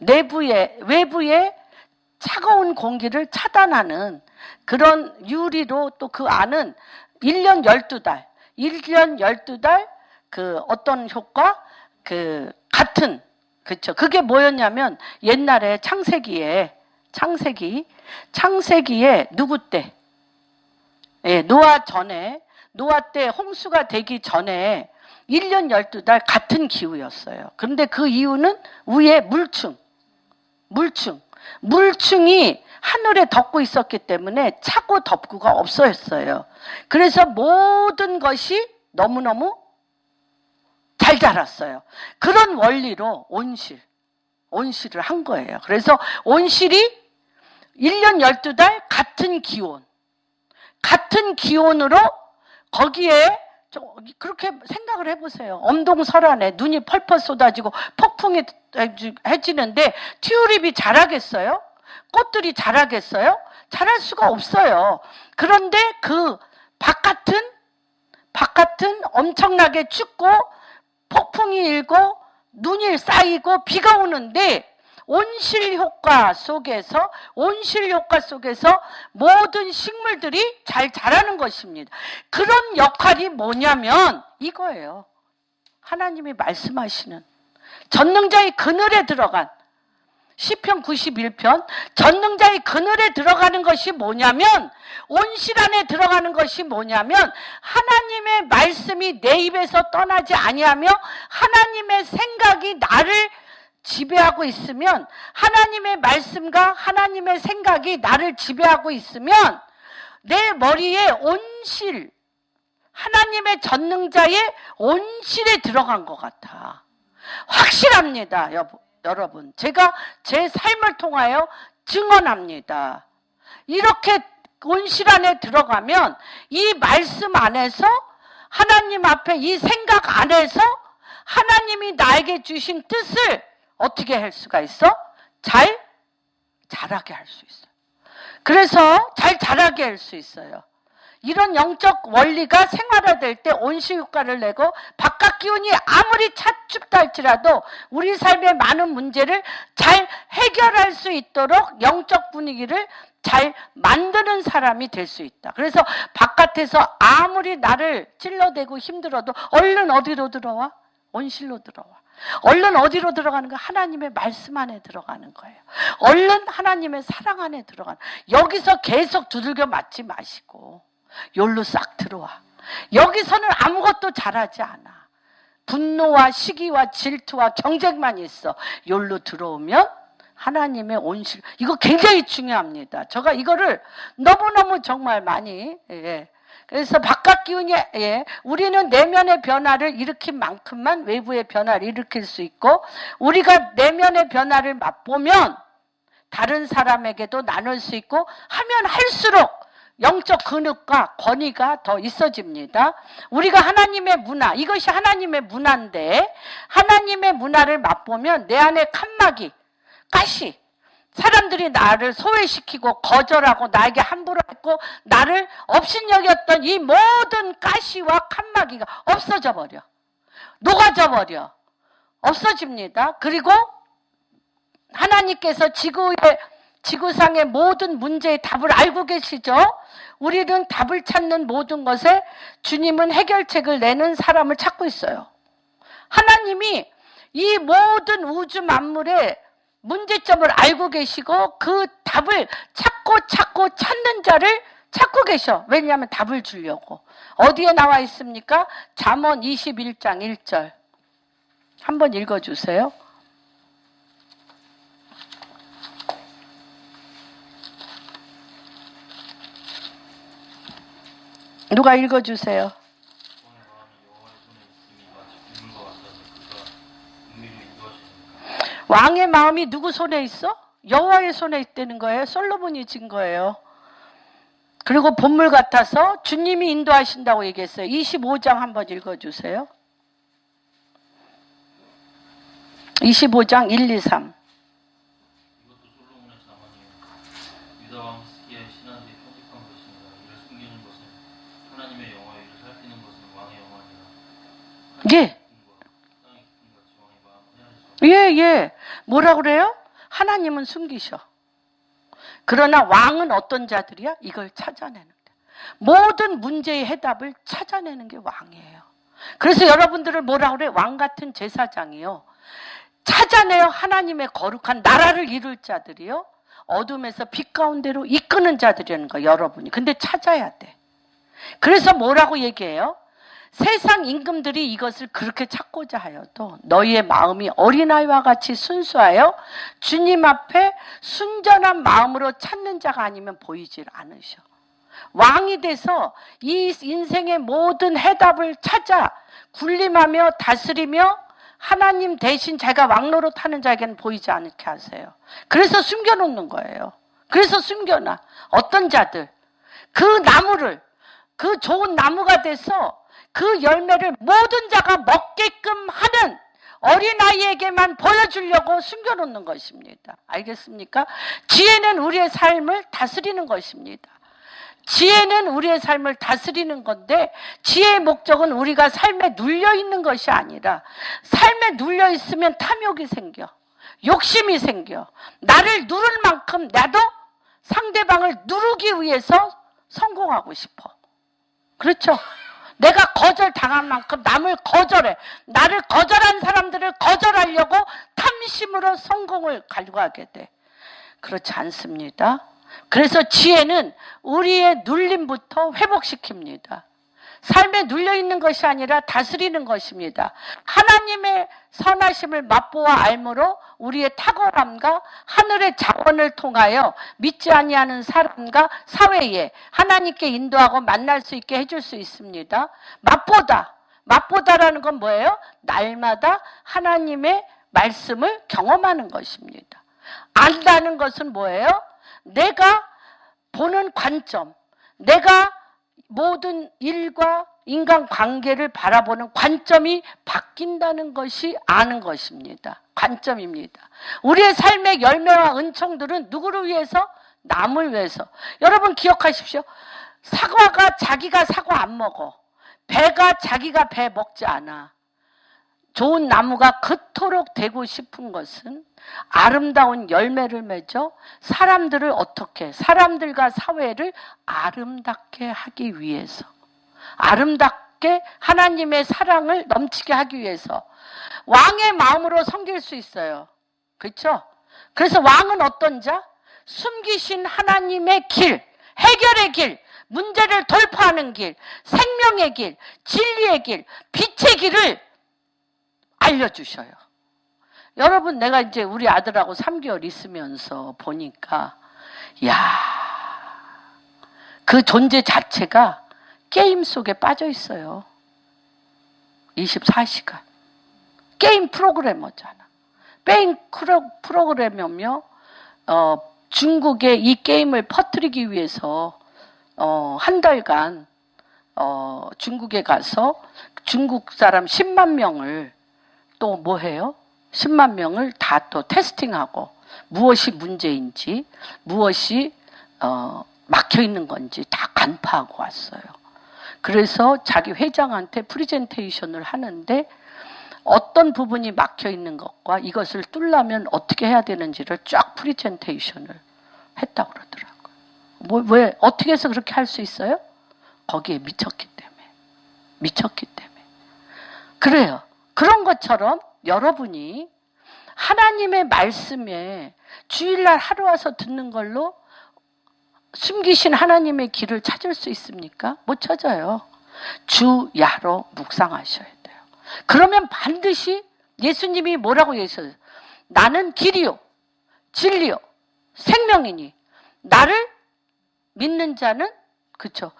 외부에 차가운 공기를 차단하는 그런 유리로, 또 그 안은 1년 12달 그 어떤 효과? 그쵸. 그게 뭐였냐면 옛날에 창세기에 누구 때? 예, 노아 때 홍수가 되기 전에 1년 12달 같은 기후였어요. 그런데 그 이유는 위에 물층이 하늘에 덮고 있었기 때문에 차고 덮고가 없어졌어요. 그래서 모든 것이 너무너무 잘 자랐어요. 그런 원리로 온실을 한 거예요. 그래서 온실이 1년 12달 같은 기온으로 거기에 그렇게 생각을 해보세요. 엄동설안에 눈이 펄펄 쏟아지고 폭풍이 해지는데 튤립이 자라겠어요? 꽃들이 자라겠어요? 자랄 수가 없어요. 그런데 그 바깥은 엄청나게 춥고 폭풍이 일고 눈이 쌓이고 비가 오는데 온실 효과 속에서 모든 식물들이 잘 자라는 것입니다. 그런 역할이 뭐냐면 이거예요. 하나님이 말씀하시는 전능자의 그늘에 들어간 시편 91편 전능자의 그늘에 들어가는 것이 뭐냐면 온실 안에 들어가는 것이 뭐냐면 하나님의 말씀이 내 입에서 떠나지 아니하며 하나님의 생각이 나를 지배하고 있으면 하나님의 말씀과 하나님의 생각이 나를 지배하고 있으면 내 머리에 온실 하나님의 전능자의 온실에 들어간 것 같아. 확실합니다. 여러분 제가 제 삶을 통하여 증언합니다. 이렇게 온실 안에 들어가면 이 말씀 안에서 하나님 앞에 이 생각 안에서 하나님이 나에게 주신 뜻을 어떻게 할 수가 있어? 잘 자라게 할 수 있어요. 그래서 잘 자라게 할 수 있어요. 이런 영적 원리가 생활화될 때 온실 효과를 내고 바깥 기운이 아무리 춥다 할지라도 우리 삶의 많은 문제를 잘 해결할 수 있도록 영적 분위기를 잘 만드는 사람이 될 수 있다. 그래서 바깥에서 아무리 나를 찔러대고 힘들어도 얼른 어디로 들어와? 온실로 들어와. 얼른 어디로 들어가는 거야? 하나님의 말씀 안에 들어가는 거예요. 얼른 하나님의 사랑 안에 들어가는 거예요. 여기서 계속 두들겨 맞지 마시고 여기로 싹 들어와. 여기서는 아무것도 잘하지 않아. 분노와 시기와 질투와 경쟁만 있어. 여기로 들어오면 하나님의 온실, 이거 굉장히 중요합니다. 제가 이거를 너무너무 정말 많이 그래서 바깥 기운이 우리는 내면의 변화를 일으킨 만큼만 외부의 변화를 일으킬 수 있고 우리가 내면의 변화를 맛보면 다른 사람에게도 나눌 수 있고 하면 할수록 영적 근육과 권위가 더 있어집니다. 우리가 하나님의 문화, 이것이 하나님의 문화인데 하나님의 문화를 맛보면 내 안에 칸막이, 가시, 사람들이 나를 소외시키고 거절하고 나에게 함부로 했고 나를 업신여겼던 이 모든 가시와 칸막이가 없어져 버려. 녹아져 버려. 없어집니다. 그리고 하나님께서 지구상의 모든 문제의 답을 알고 계시죠? 우리는 답을 찾는 모든 것에 주님은 해결책을 내는 사람을 찾고 있어요. 하나님이 이 모든 우주 만물의 문제점을 알고 계시고 그 답을 찾고 찾는 자를 찾고 계셔. 왜냐하면 답을 주려고. 어디에 나와 있습니까? 잠언 21장 1절. 한번 읽어주세요. 누가 읽어주세요. 왕의 마음이 누구 손에 있어? 여호와의 손에 있다는 거예요. 솔로몬이 진 거예요. 그리고 본물 같아서 주님이 인도하신다고 얘기했어요. 25장 한번 읽어주세요. 25장 1, 2, 3. 이것도 솔로몬의 자만이에요. 유다 왕 히스기야의 신하들이 편집한 것입니다. 이를 숨기는 것은 하나님의 영화에 이를 살피는 것은 왕의 영화니라. 예. 예. 뭐라 그래요? 하나님은 숨기셔. 그러나 왕은 어떤 자들이야? 이걸 찾아내는 데. 모든 문제의 해답을 찾아내는 게 왕이에요. 그래서 여러분들을 뭐라 그래? 왕 같은 제사장이요. 찾아내어 하나님의 거룩한 나라를 이룰 자들이요. 어둠에서 빛 가운데로 이끄는 자들이라는 거예요. 여러분이. 근데 찾아야 돼. 그래서 뭐라고 얘기해요? 세상 임금들이 이것을 그렇게 찾고자 하여도 너희의 마음이 어린아이와 같이 순수하여 주님 앞에 순전한 마음으로 찾는 자가 아니면 보이질 않으셔. 왕이 돼서 이 인생의 모든 해답을 찾아 군림하며 다스리며 하나님 대신 자기가 왕노릇 하는 자에게는 보이지 않게 하세요. 그래서 숨겨놓는 거예요. 그래서 숨겨놔. 어떤 자들 그 나무를 그 좋은 나무가 돼서 그 열매를 모든 자가 먹게끔 하는 어린아이에게만 보여주려고 숨겨놓는 것입니다. 알겠습니까? 지혜는 우리의 삶을 다스리는 것입니다. 지혜는 우리의 삶을 다스리는 건데, 지혜의 목적은 우리가 삶에 눌려있는 것이 아니라, 삶에 눌려있으면 탐욕이 생겨, 욕심이 생겨. 나를 누를 만큼 나도 상대방을 누르기 위해서 성공하고 싶어. 그렇죠? 내가 거절당한 만큼 남을 거절해. 나를 거절한 사람들을 거절하려고 탐심으로 성공을 갈구하게 돼. 그렇지 않습니다. 그래서 지혜는 우리의 눌림부터 회복시킵니다. 삶에 눌려있는 것이 아니라 다스리는 것입니다. 하나님의 선하심을 맛보아 알므로 우리의 탁월함과 하늘의 자원을 통하여 믿지 아니하는 사람과 사회에 하나님께 인도하고 만날 수 있게 해줄 수 있습니다. 맛보다라는 건 뭐예요? 날마다 하나님의 말씀을 경험하는 것입니다. 안다는 것은 뭐예요? 내가 보는 관점, 내가 모든 일과 인간관계를 바라보는 관점이 바뀐다는 것이 아는 것입니다. 관점입니다. 우리의 삶의 열매와 은총들은 누구를 위해서? 남을 위해서. 여러분 기억하십시오. 사과가 자기가 사과 안 먹어. 배가 자기가 배 먹지 않아. 좋은 나무가 그토록 되고 싶은 것은 아름다운 열매를 맺어 사람들을 어떻게, 사람들과 사회를 아름답게 하기 위해서, 아름답게 하나님의 사랑을 넘치게 하기 위해서 왕의 마음으로 섬길 수 있어요. 그렇죠? 그래서 왕은 어떤 자? 숨기신 하나님의 길, 해결의 길, 문제를 돌파하는 길, 생명의 길, 진리의 길, 빛의 길을 알려주셔요. 여러분, 내가 이제 우리 아들하고 3개월 있으면서 보니까, 그 존재 자체가 게임 속에 빠져 있어요. 24시간. 게임 프로그래머잖아. 게임 프로그래머며, 중국에 이 게임을 퍼뜨리기 위해서, 한 달간, 중국에 가서 중국 사람 10만 명을 또 뭐 해요? 10만 명을 다 또 테스팅하고 무엇이 문제인지, 무엇이 막혀 있는 건지 다 간파하고 왔어요. 그래서 자기 회장한테 프리젠테이션을 하는데 어떤 부분이 막혀 있는 것과 이것을 뚫려면 어떻게 해야 되는지를 쫙 프리젠테이션을 했다고 그러더라고요. 왜 어떻게 해서 그렇게 할 수 있어요? 거기에 미쳤기 때문에. 미쳤기 때문에. 그래요. 그런 것처럼 여러분이 하나님의 말씀에 주일날 하루 와서 듣는 걸로 숨기신 하나님의 길을 찾을 수 있습니까? 못 찾아요. 주야로 묵상하셔야 돼요. 그러면 반드시 예수님이 뭐라고 얘기하셨어요? 나는 길이요, 진리요, 생명이니 나를 믿는 자는, 그렇죠,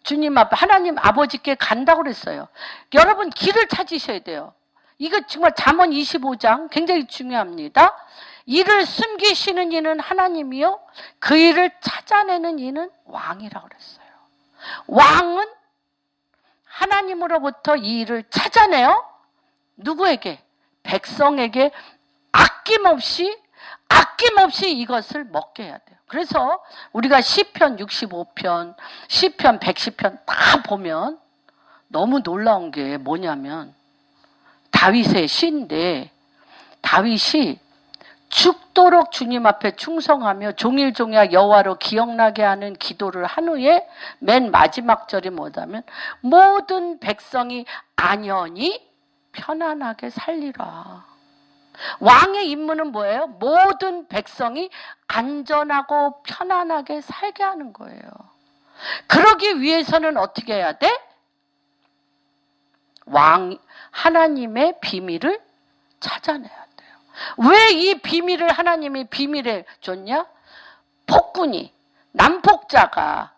주님 앞에 하나님 아버지께 간다고 그랬어요. 여러분 길을 찾으셔야 돼요. 이거 정말 잠언 25장 굉장히 중요합니다. 이를 숨기시는 이는 하나님이요, 그 일을 찾아내는 이는 왕이라고 그랬어요. 왕은 하나님으로부터 이 일을 찾아내요. 누구에게? 백성에게 아낌없이 이것을 먹게 해야 돼요. 그래서 우리가 시편 65편, 시편 110편 다 보면 너무 놀라운 게 뭐냐면 다윗의 시인데, 다윗이 죽도록 주님 앞에 충성하며 종일종일 여호와로 기억나게 하는 기도를 한 후에 맨 마지막 절이 뭐냐면 모든 백성이 안연히 편안하게 살리라. 왕의 임무는 뭐예요? 모든 백성이 안전하고 편안하게 살게 하는 거예요. 그러기 위해서는 어떻게 해야 돼? 하나님의 비밀을 찾아내야 돼요. 왜 이 비밀을 하나님이 비밀에 줬냐? 폭군이, 난폭자가,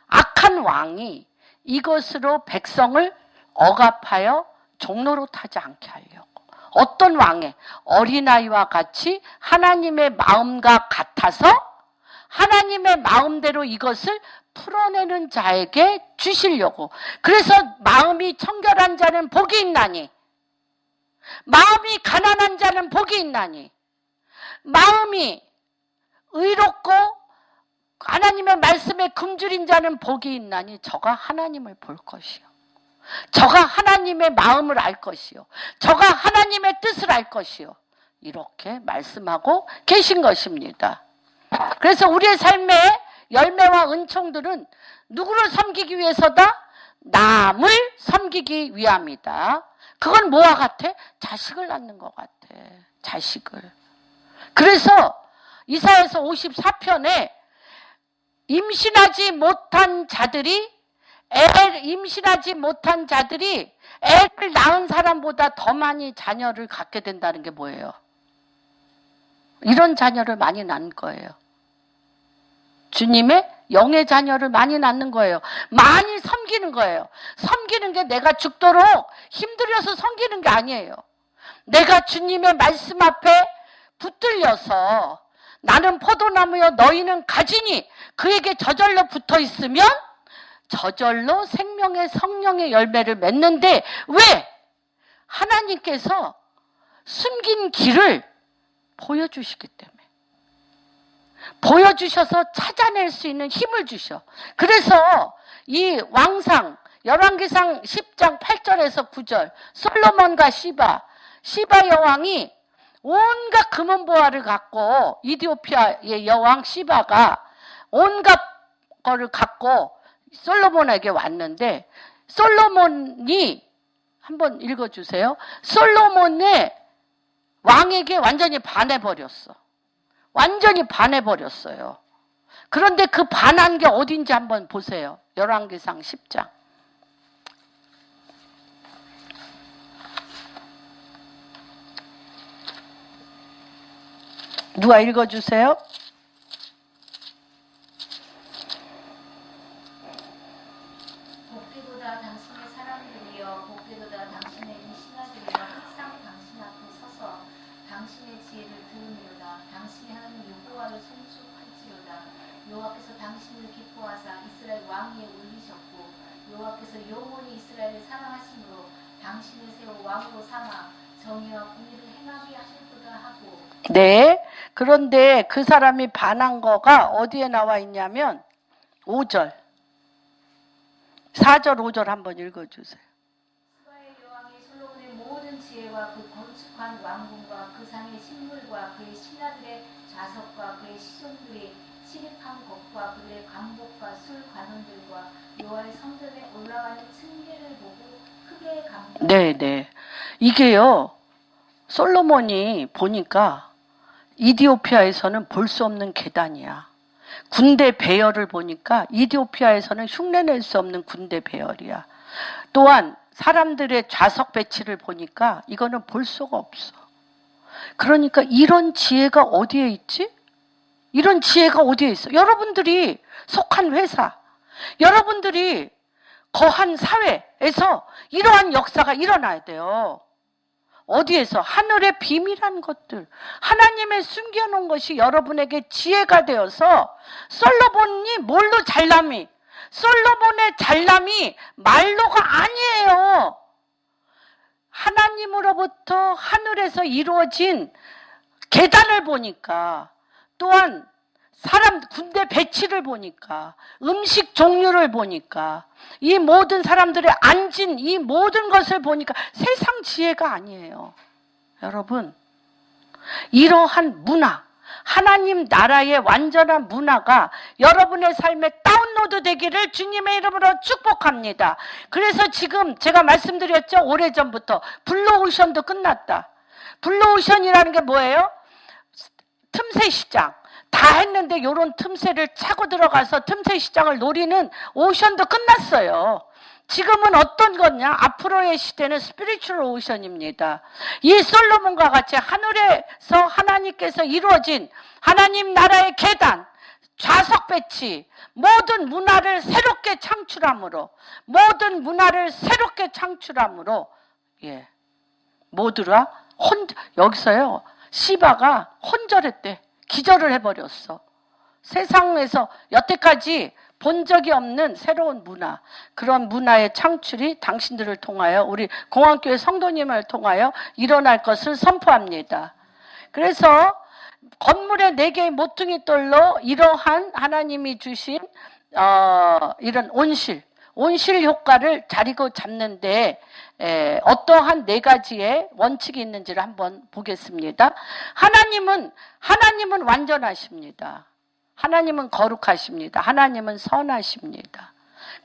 악한 왕이 이것으로 백성을 억압하여 종로로 타지 않게 하려고. 어떤 왕의? 어린아이와 같이 하나님의 마음과 같아서 하나님의 마음대로 이것을 풀어내는 자에게 주시려고. 그래서 마음이 청결한 자는 복이 있나니 마음이 가난한 자는 복이 있나니 마음이 의롭고 하나님의 말씀에 굶주린 자는 복이 있나니 저가 하나님을 볼 것이요 저가 하나님의 마음을 알 것이요 저가 하나님의 뜻을 알 것이요 이렇게 말씀하고 계신 것입니다. 그래서 우리의 삶의 열매와 은총들은 누구를 섬기기 위해서다? 남을 섬기기 위함이다. 그건 뭐와 같아? 자식을 낳는 것 같아. 자식을. 그래서 이사야서 54편에 임신하지 못한 자들이 애를 낳은 사람보다 더 많이 자녀를 갖게 된다는 게 뭐예요? 이런 자녀를 많이 낳는 거예요. 주님의 영의 자녀를 많이 낳는 거예요. 많이 섬기는 거예요. 섬기는 게 내가 죽도록 힘들여서 섬기는 게 아니에요. 내가 주님의 말씀 앞에 붙들려서 나는 포도나무여 너희는 가지니 그에게 저절로 붙어 있으면 저절로 생명의 성령의 열매를 맺는데 왜? 하나님께서 숨긴 길을 보여주시기 때문에. 보여주셔서 찾아낼 수 있는 힘을 주셔. 그래서 이 왕상 열왕기상 10장 8절에서 9절 솔로몬과 시바 여왕이 온갖 금은보화를 갖고 이디오피아의 여왕 시바가 온갖 거를 갖고 솔로몬에게 왔는데 솔로몬이 한번 읽어주세요. 솔로몬의 왕에게 완전히 반해버렸어. 완전히 반해버렸어요. 그런데 그 반한 게 어딘지 한번 보세요. 열왕기상 10장. 누가 읽어주세요? 복되도다 당신의 사람들이여 복되도다 당신의 이 신하들이여 항상 당신 앞에 서서 당신의 지혜를 들으리로다. 당신이 하나님 여호와를 송축할지로다. 여호와께서 당신을 기뻐하사 이스라엘 왕위에 올리셨고 여호와께서 영원히 이스라엘을 사랑하심으로 당신을 세워 왕으로 삼아 정의와 공의를 행하게 하실도다 하고. 네. 그런데 그 사람이 반한 거가 어디에 나와 있냐면 5절. 4절 5절 한번 읽어주세요. 스바의 여왕이 솔로몬의 모든 지혜와 그 건축한 왕궁과 그 상의 식물과 그의 신하들의 좌석과 그의 시종들이 시립한 것과 그들의 강복과 술 관원들과 여호와의 성전에 올라가는 층계를 보고 크게 감동. 네. 이게요. 솔로몬이 보니까 이디오피아에서는 볼 수 없는 계단이야. 군대 배열을 보니까 이디오피아에서는 흉내낼 수 없는 군대 배열이야. 또한 사람들의 좌석 배치를 보니까 이거는 볼 수가 없어. 그러니까 이런 지혜가 어디에 있지? 이런 지혜가 어디에 있어? 여러분들이 속한 회사, 여러분들이 거한 사회에서 이러한 역사가 일어나야 돼요. 어디에서? 하늘의 비밀한 것들, 하나님의 숨겨놓은 것이 여러분에게 지혜가 되어서 솔로몬이 뭘로 잘남이? 솔로몬의 잘남이 말로가 아니에요. 하나님으로부터 하늘에서 이루어진 계단을 보니까, 또한 사람 군대 배치를 보니까, 음식 종류를 보니까, 이 모든 사람들의 앉은 이 모든 것을 보니까 세상 지혜가 아니에요. 여러분, 이러한 문화, 하나님 나라의 완전한 문화가 여러분의 삶에 다운로드 되기를 주님의 이름으로 축복합니다. 그래서 지금 제가 말씀드렸죠. 오래전부터 블루오션도 끝났다. 블루오션이라는 게 뭐예요? 틈새 시장. 다 했는데 이런 틈새를 차고 들어가서 틈새 시장을 노리는 오션도 끝났어요. 지금은 어떤 거냐? 앞으로의 시대는 스피리추얼 오션입니다. 이 솔로몬과 같이 하늘에서 하나님께서 이루어진 하나님 나라의 계단, 좌석 배치, 모든 문화를 새롭게 창출함으로, 모두라 여기서요, 시바가 혼절했대. 기절을 해버렸어. 세상에서 여태까지 본 적이 없는 새로운 문화, 그런 문화의 창출이 당신들을 통하여 우리 공안교회 성도님을 통하여 일어날 것을 선포합니다. 그래서 건물의 4개의 모퉁이 돌로 이러한 하나님이 주신 이런 온실 효과를 자리고 잡는데 어떠한 4가지의 원칙이 있는지를 한번 보겠습니다. 하나님은 완전하십니다. 하나님은 거룩하십니다. 하나님은 선하십니다.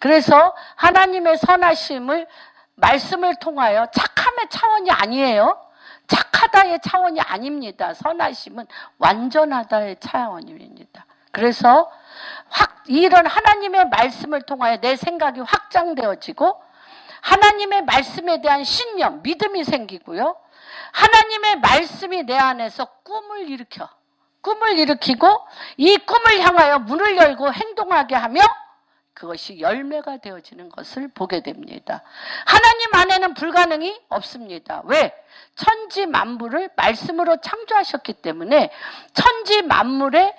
그래서 하나님의 선하심을 말씀을 통하여 착함의 차원이 아니에요. 착하다의 차원이 아닙니다. 선하심은 완전하다의 차원입니다. 그래서 이런 하나님의 말씀을 통하여 내 생각이 확장되어지고 하나님의 말씀에 대한 신념, 믿음이 생기고요. 하나님의 말씀이 내 안에서 꿈을 일으키고 이 꿈을 향하여 문을 열고 행동하게 하며 그것이 열매가 되어지는 것을 보게 됩니다. 하나님 안에는 불가능이 없습니다. 왜? 천지 만물을 말씀으로 창조하셨기 때문에 천지 만물에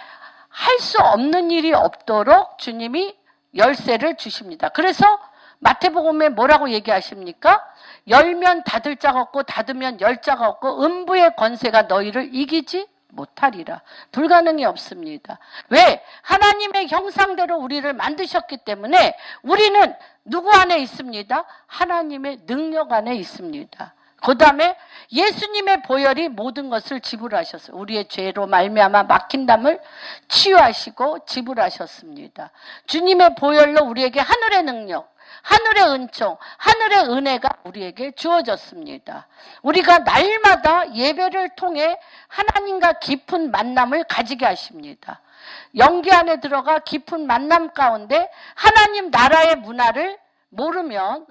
할 수 없는 일이 없도록 주님이 열쇠를 주십니다. 그래서 마태복음에 뭐라고 얘기하십니까? 열면 닫을 자가 없고 닫으면 열 자가 없고 음부의 권세가 너희를 이기지 못하리라. 불가능이 없습니다. 왜? 하나님의 형상대로 우리를 만드셨기 때문에 우리는 누구 안에 있습니다? 하나님의 능력 안에 있습니다. 그 다음에 예수님의 보혈이 모든 것을 지불하셨어요. 우리의 죄로 말미암아 막힌 담을 치유하시고 지불하셨습니다. 주님의 보혈로 우리에게 하늘의 능력, 하늘의 은총, 하늘의 은혜가 우리에게 주어졌습니다. 우리가 날마다 예배를 통해 하나님과 깊은 만남을 가지게 하십니다. 영계 안에 들어가 깊은 만남 가운데 하나님 나라의 문화를 모르면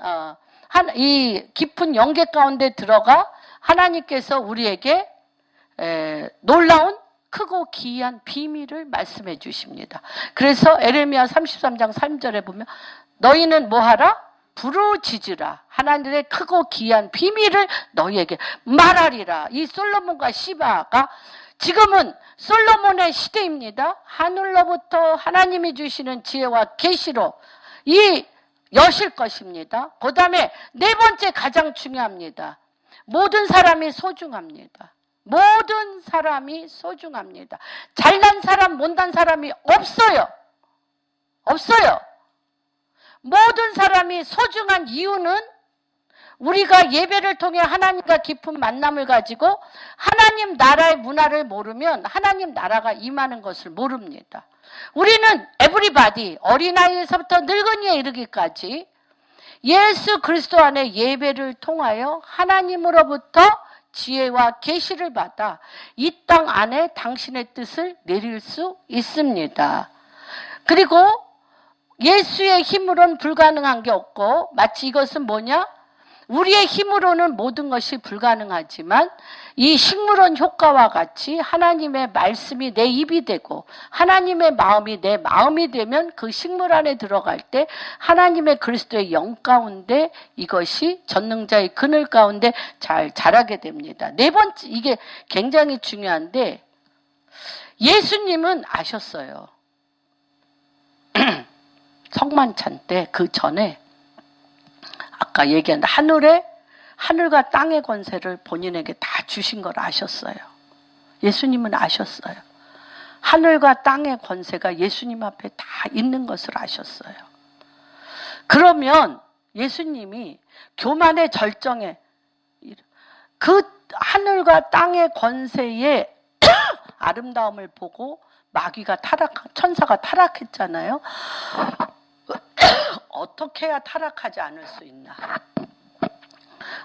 이 깊은 영계 가운데 들어가 하나님께서 우리에게 놀라운 크고 기이한 비밀을 말씀해 주십니다. 그래서 에레미야 33장 3절에 보면 너희는 뭐하라? 부르짖으라. 하나님의 크고 기이한 비밀을 너희에게 말하리라. 이 솔로몬과 시바가 지금은 솔로몬의 시대입니다. 하늘로부터 하나님이 주시는 지혜와 계시로 이 여실 것입니다. 그 다음에 4번째 가장 중요합니다. 모든 사람이 소중합니다. 모든 사람이 소중합니다. 잘난 사람, 못난 사람이 없어요. 없어요. 모든 사람이 소중한 이유는 우리가 예배를 통해 하나님과 깊은 만남을 가지고 하나님 나라의 문화를 모르면 하나님 나라가 임하는 것을 모릅니다. 우리는 에브리바디, 어린아이에서부터 늙은이에 이르기까지 예수 그리스도 안에 예배를 통하여 하나님으로부터 지혜와 계시를 받아 이 땅 안에 당신의 뜻을 내릴 수 있습니다. 그리고 예수의 힘으로는 불가능한 게 없고 마치 이것은 뭐냐? 우리의 힘으로는 모든 것이 불가능하지만 이 식물원 효과와 같이 하나님의 말씀이 내 입이 되고 하나님의 마음이 내 마음이 되면 그 식물 안에 들어갈 때 하나님의 그리스도의 영 가운데 이것이 전능자의 그늘 가운데 잘 자라게 됩니다. 4번째, 이게 굉장히 중요한데 예수님은 아셨어요. 성만찬 때 그 전에 아까 얘기한 하늘과 땅의 권세를 본인에게 다 주신 걸 아셨어요. 예수님은 아셨어요. 하늘과 땅의 권세가 예수님 앞에 다 있는 것을 아셨어요. 그러면 예수님이 교만의 절정에 그 하늘과 땅의 권세의 아름다움을 보고 마귀가 천사가 타락했잖아요. 어떻게 해야 타락하지 않을 수 있나?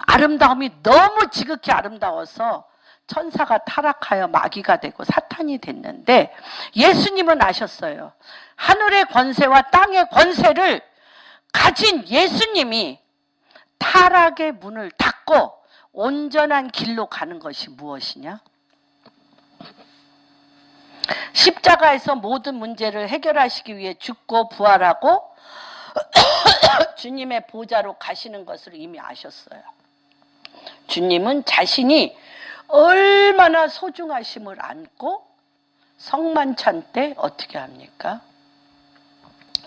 아름다움이 너무 지극히 아름다워서 천사가 타락하여 마귀가 되고 사탄이 됐는데 예수님은 아셨어요. 하늘의 권세와 땅의 권세를 가진 예수님이 타락의 문을 닫고 온전한 길로 가는 것이 무엇이냐? 십자가에서 모든 문제를 해결하시기 위해 죽고 부활하고 주님의 보좌로 가시는 것을 이미 아셨어요. 주님은 자신이 얼마나 소중하심을 안고 성만찬 때 어떻게 합니까?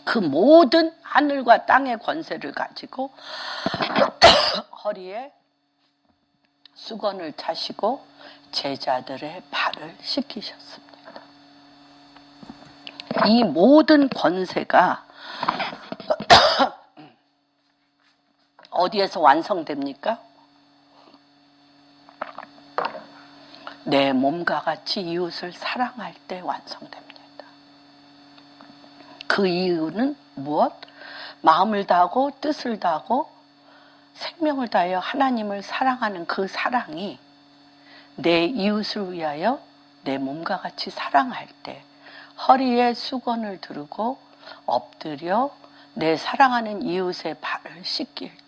그 모든 하늘과 땅의 권세를 가지고 허리에 수건을 차시고 제자들의 발을 씻기셨습니다. 이 모든 권세가 어디에서 완성됩니까? 내 몸과 같이 이웃을 사랑할 때 완성됩니다. 그 이유는 무엇? 마음을 다하고 뜻을 다하고 생명을 다하여 하나님을 사랑하는 그 사랑이 내 이웃을 위하여 내 몸과 같이 사랑할 때, 허리에 수건을 두르고 엎드려 내 사랑하는 이웃의 발을 씻길 때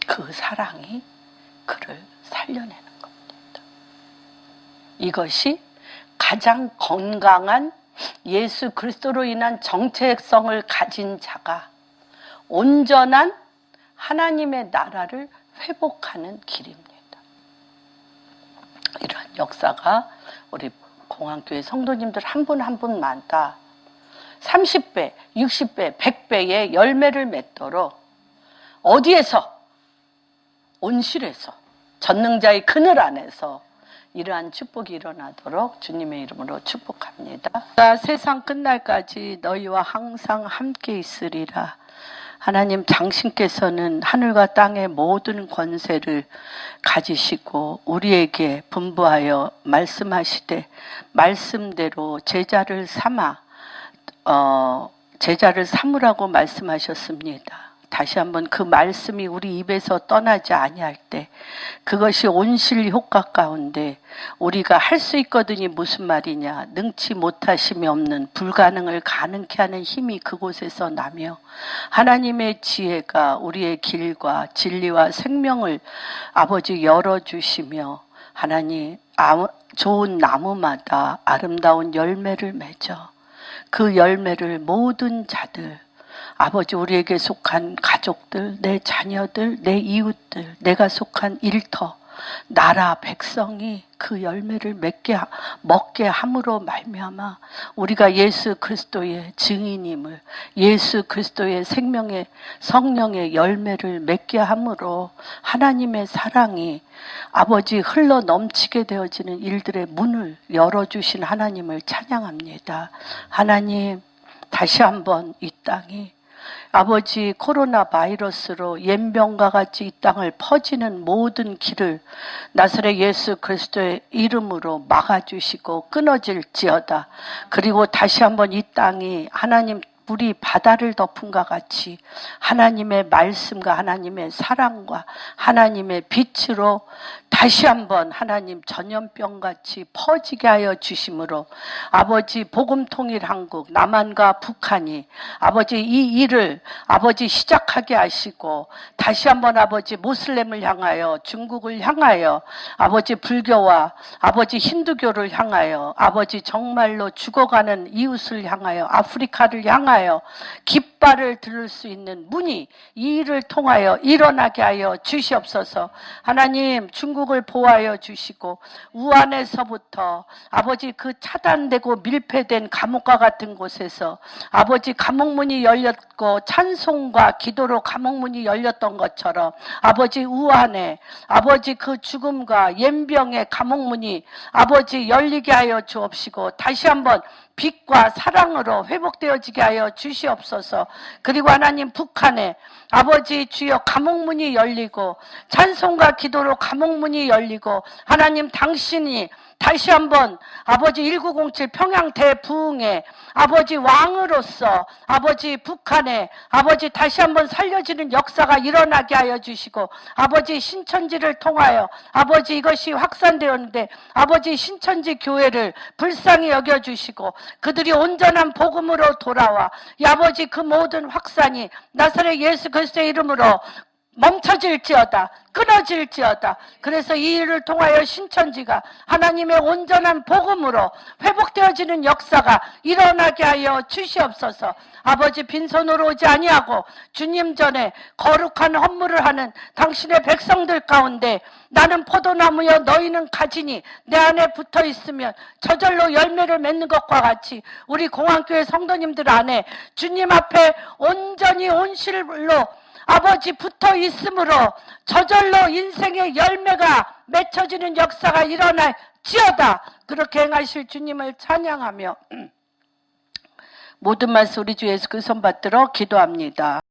그 사랑이 그를 살려내는 겁니다. 이것이 가장 건강한 예수 그리스도로 인한 정체성을 가진 자가 온전한 하나님의 나라를 회복하는 길입니다. 이러한 역사가 우리 공항교회 성도님들 한 분 한 분마다 30배, 60배, 100배의 열매를 맺도록 어디에서? 온실에서, 전능자의 그늘 안에서 이러한 축복이 일어나도록 주님의 이름으로 축복합니다. 세상 끝날까지 너희와 항상 함께 있으리라. 하나님, 당신께서는 하늘과 땅의 모든 권세를 가지시고 우리에게 분부하여 말씀하시되 말씀대로 제자를 삼으라고 말씀하셨습니다. 다시 한번 그 말씀이 우리 입에서 떠나지 아니할 때 그것이 온실 효과 가운데 우리가 할 수 있거든이 무슨 말이냐, 능치 못하심이 없는 불가능을 가능케 하는 힘이 그곳에서 나며 하나님의 지혜가 우리의 길과 진리와 생명을 아버지 열어주시며 하나님 좋은 나무마다 아름다운 열매를 맺어 그 열매를 모든 자들 아버지 우리에게 속한 가족들, 내 자녀들, 내 이웃들, 내가 속한 일터, 나라, 백성이 그 열매를 먹게 함으로 말미암아 우리가 예수 그리스도의 증인임을, 예수 그리스도의 생명의 성령의 열매를 맺게 함으로 하나님의 사랑이 아버지 흘러 넘치게 되어지는 일들의 문을 열어주신 하나님을 찬양합니다. 하나님, 다시 한번 이 땅이 아버지 코로나 바이러스로 옌병과 같이 이 땅을 퍼지는 모든 길을 나사렛 예수 그리스도의 이름으로 막아주시고 끊어질지어다. 그리고 다시 한번 이 땅이 하나님 물이 바다를 덮은과 같이 하나님의 말씀과 하나님의 사랑과 하나님의 빛으로 다시 한번 하나님 전염병같이 퍼지게 하여 주심으로 아버지 복음통일 한국 남한과 북한이 아버지 이 일을 아버지 시작하게 하시고 다시 한번 아버지 모슬렘을 향하여 중국을 향하여 아버지 불교와 아버지 힌두교를 향하여 아버지 정말로 죽어가는 이웃을 향하여 아프리카를 향하여 깃발을 들을 수 있는 문이 이 일을 통하여 일어나게 하여 주시옵소서. 하나님, 중국을 보호하여 주시고 우한에서부터 아버지 그 차단되고 밀폐된 감옥과 같은 곳에서 아버지 감옥문이 열렸고 찬송과 기도로 감옥문이 열렸던 것처럼 아버지 우한에 아버지 그 죽음과 옌병의 감옥문이 아버지 열리게 하여 주옵시고 다시 한번 빛과 사랑으로 회복되어지게 하여 주시옵소서. 그리고 하나님, 북한에 아버지 주여 감옥문이 열리고 찬송과 기도로 감옥문이 열리고 하나님, 당신이 다시 한번 아버지 1907 평양 대부흥에 아버지 왕으로서 아버지 북한에 아버지 다시 한번 살려지는 역사가 일어나게 하여 주시고 아버지 신천지를 통하여 아버지 이것이 확산되었는데 아버지 신천지 교회를 불쌍히 여겨주시고 그들이 온전한 복음으로 돌아와 이 아버지 그 모든 확산이 나사렛 예수 그리스도의 이름으로 멈춰질지어다, 끊어질지어다. 그래서 이 일을 통하여 신천지가 하나님의 온전한 복음으로 회복되어지는 역사가 일어나게 하여 주시옵소서. 아버지, 빈손으로 오지 아니하고 주님 전에 거룩한 헌물을 하는 당신의 백성들 가운데 나는 포도나무여 너희는 가지니 내 안에 붙어 있으면 저절로 열매를 맺는 것과 같이 우리 공항교회 성도님들 안에 주님 앞에 온전히 온실로 아버지 붙어 있으므로 저절로 인생의 열매가 맺혀지는 역사가 일어날지어다. 그렇게 행하실 주님을 찬양하며 모든 말씀 우리 주 예수 그 손 받들어 기도합니다.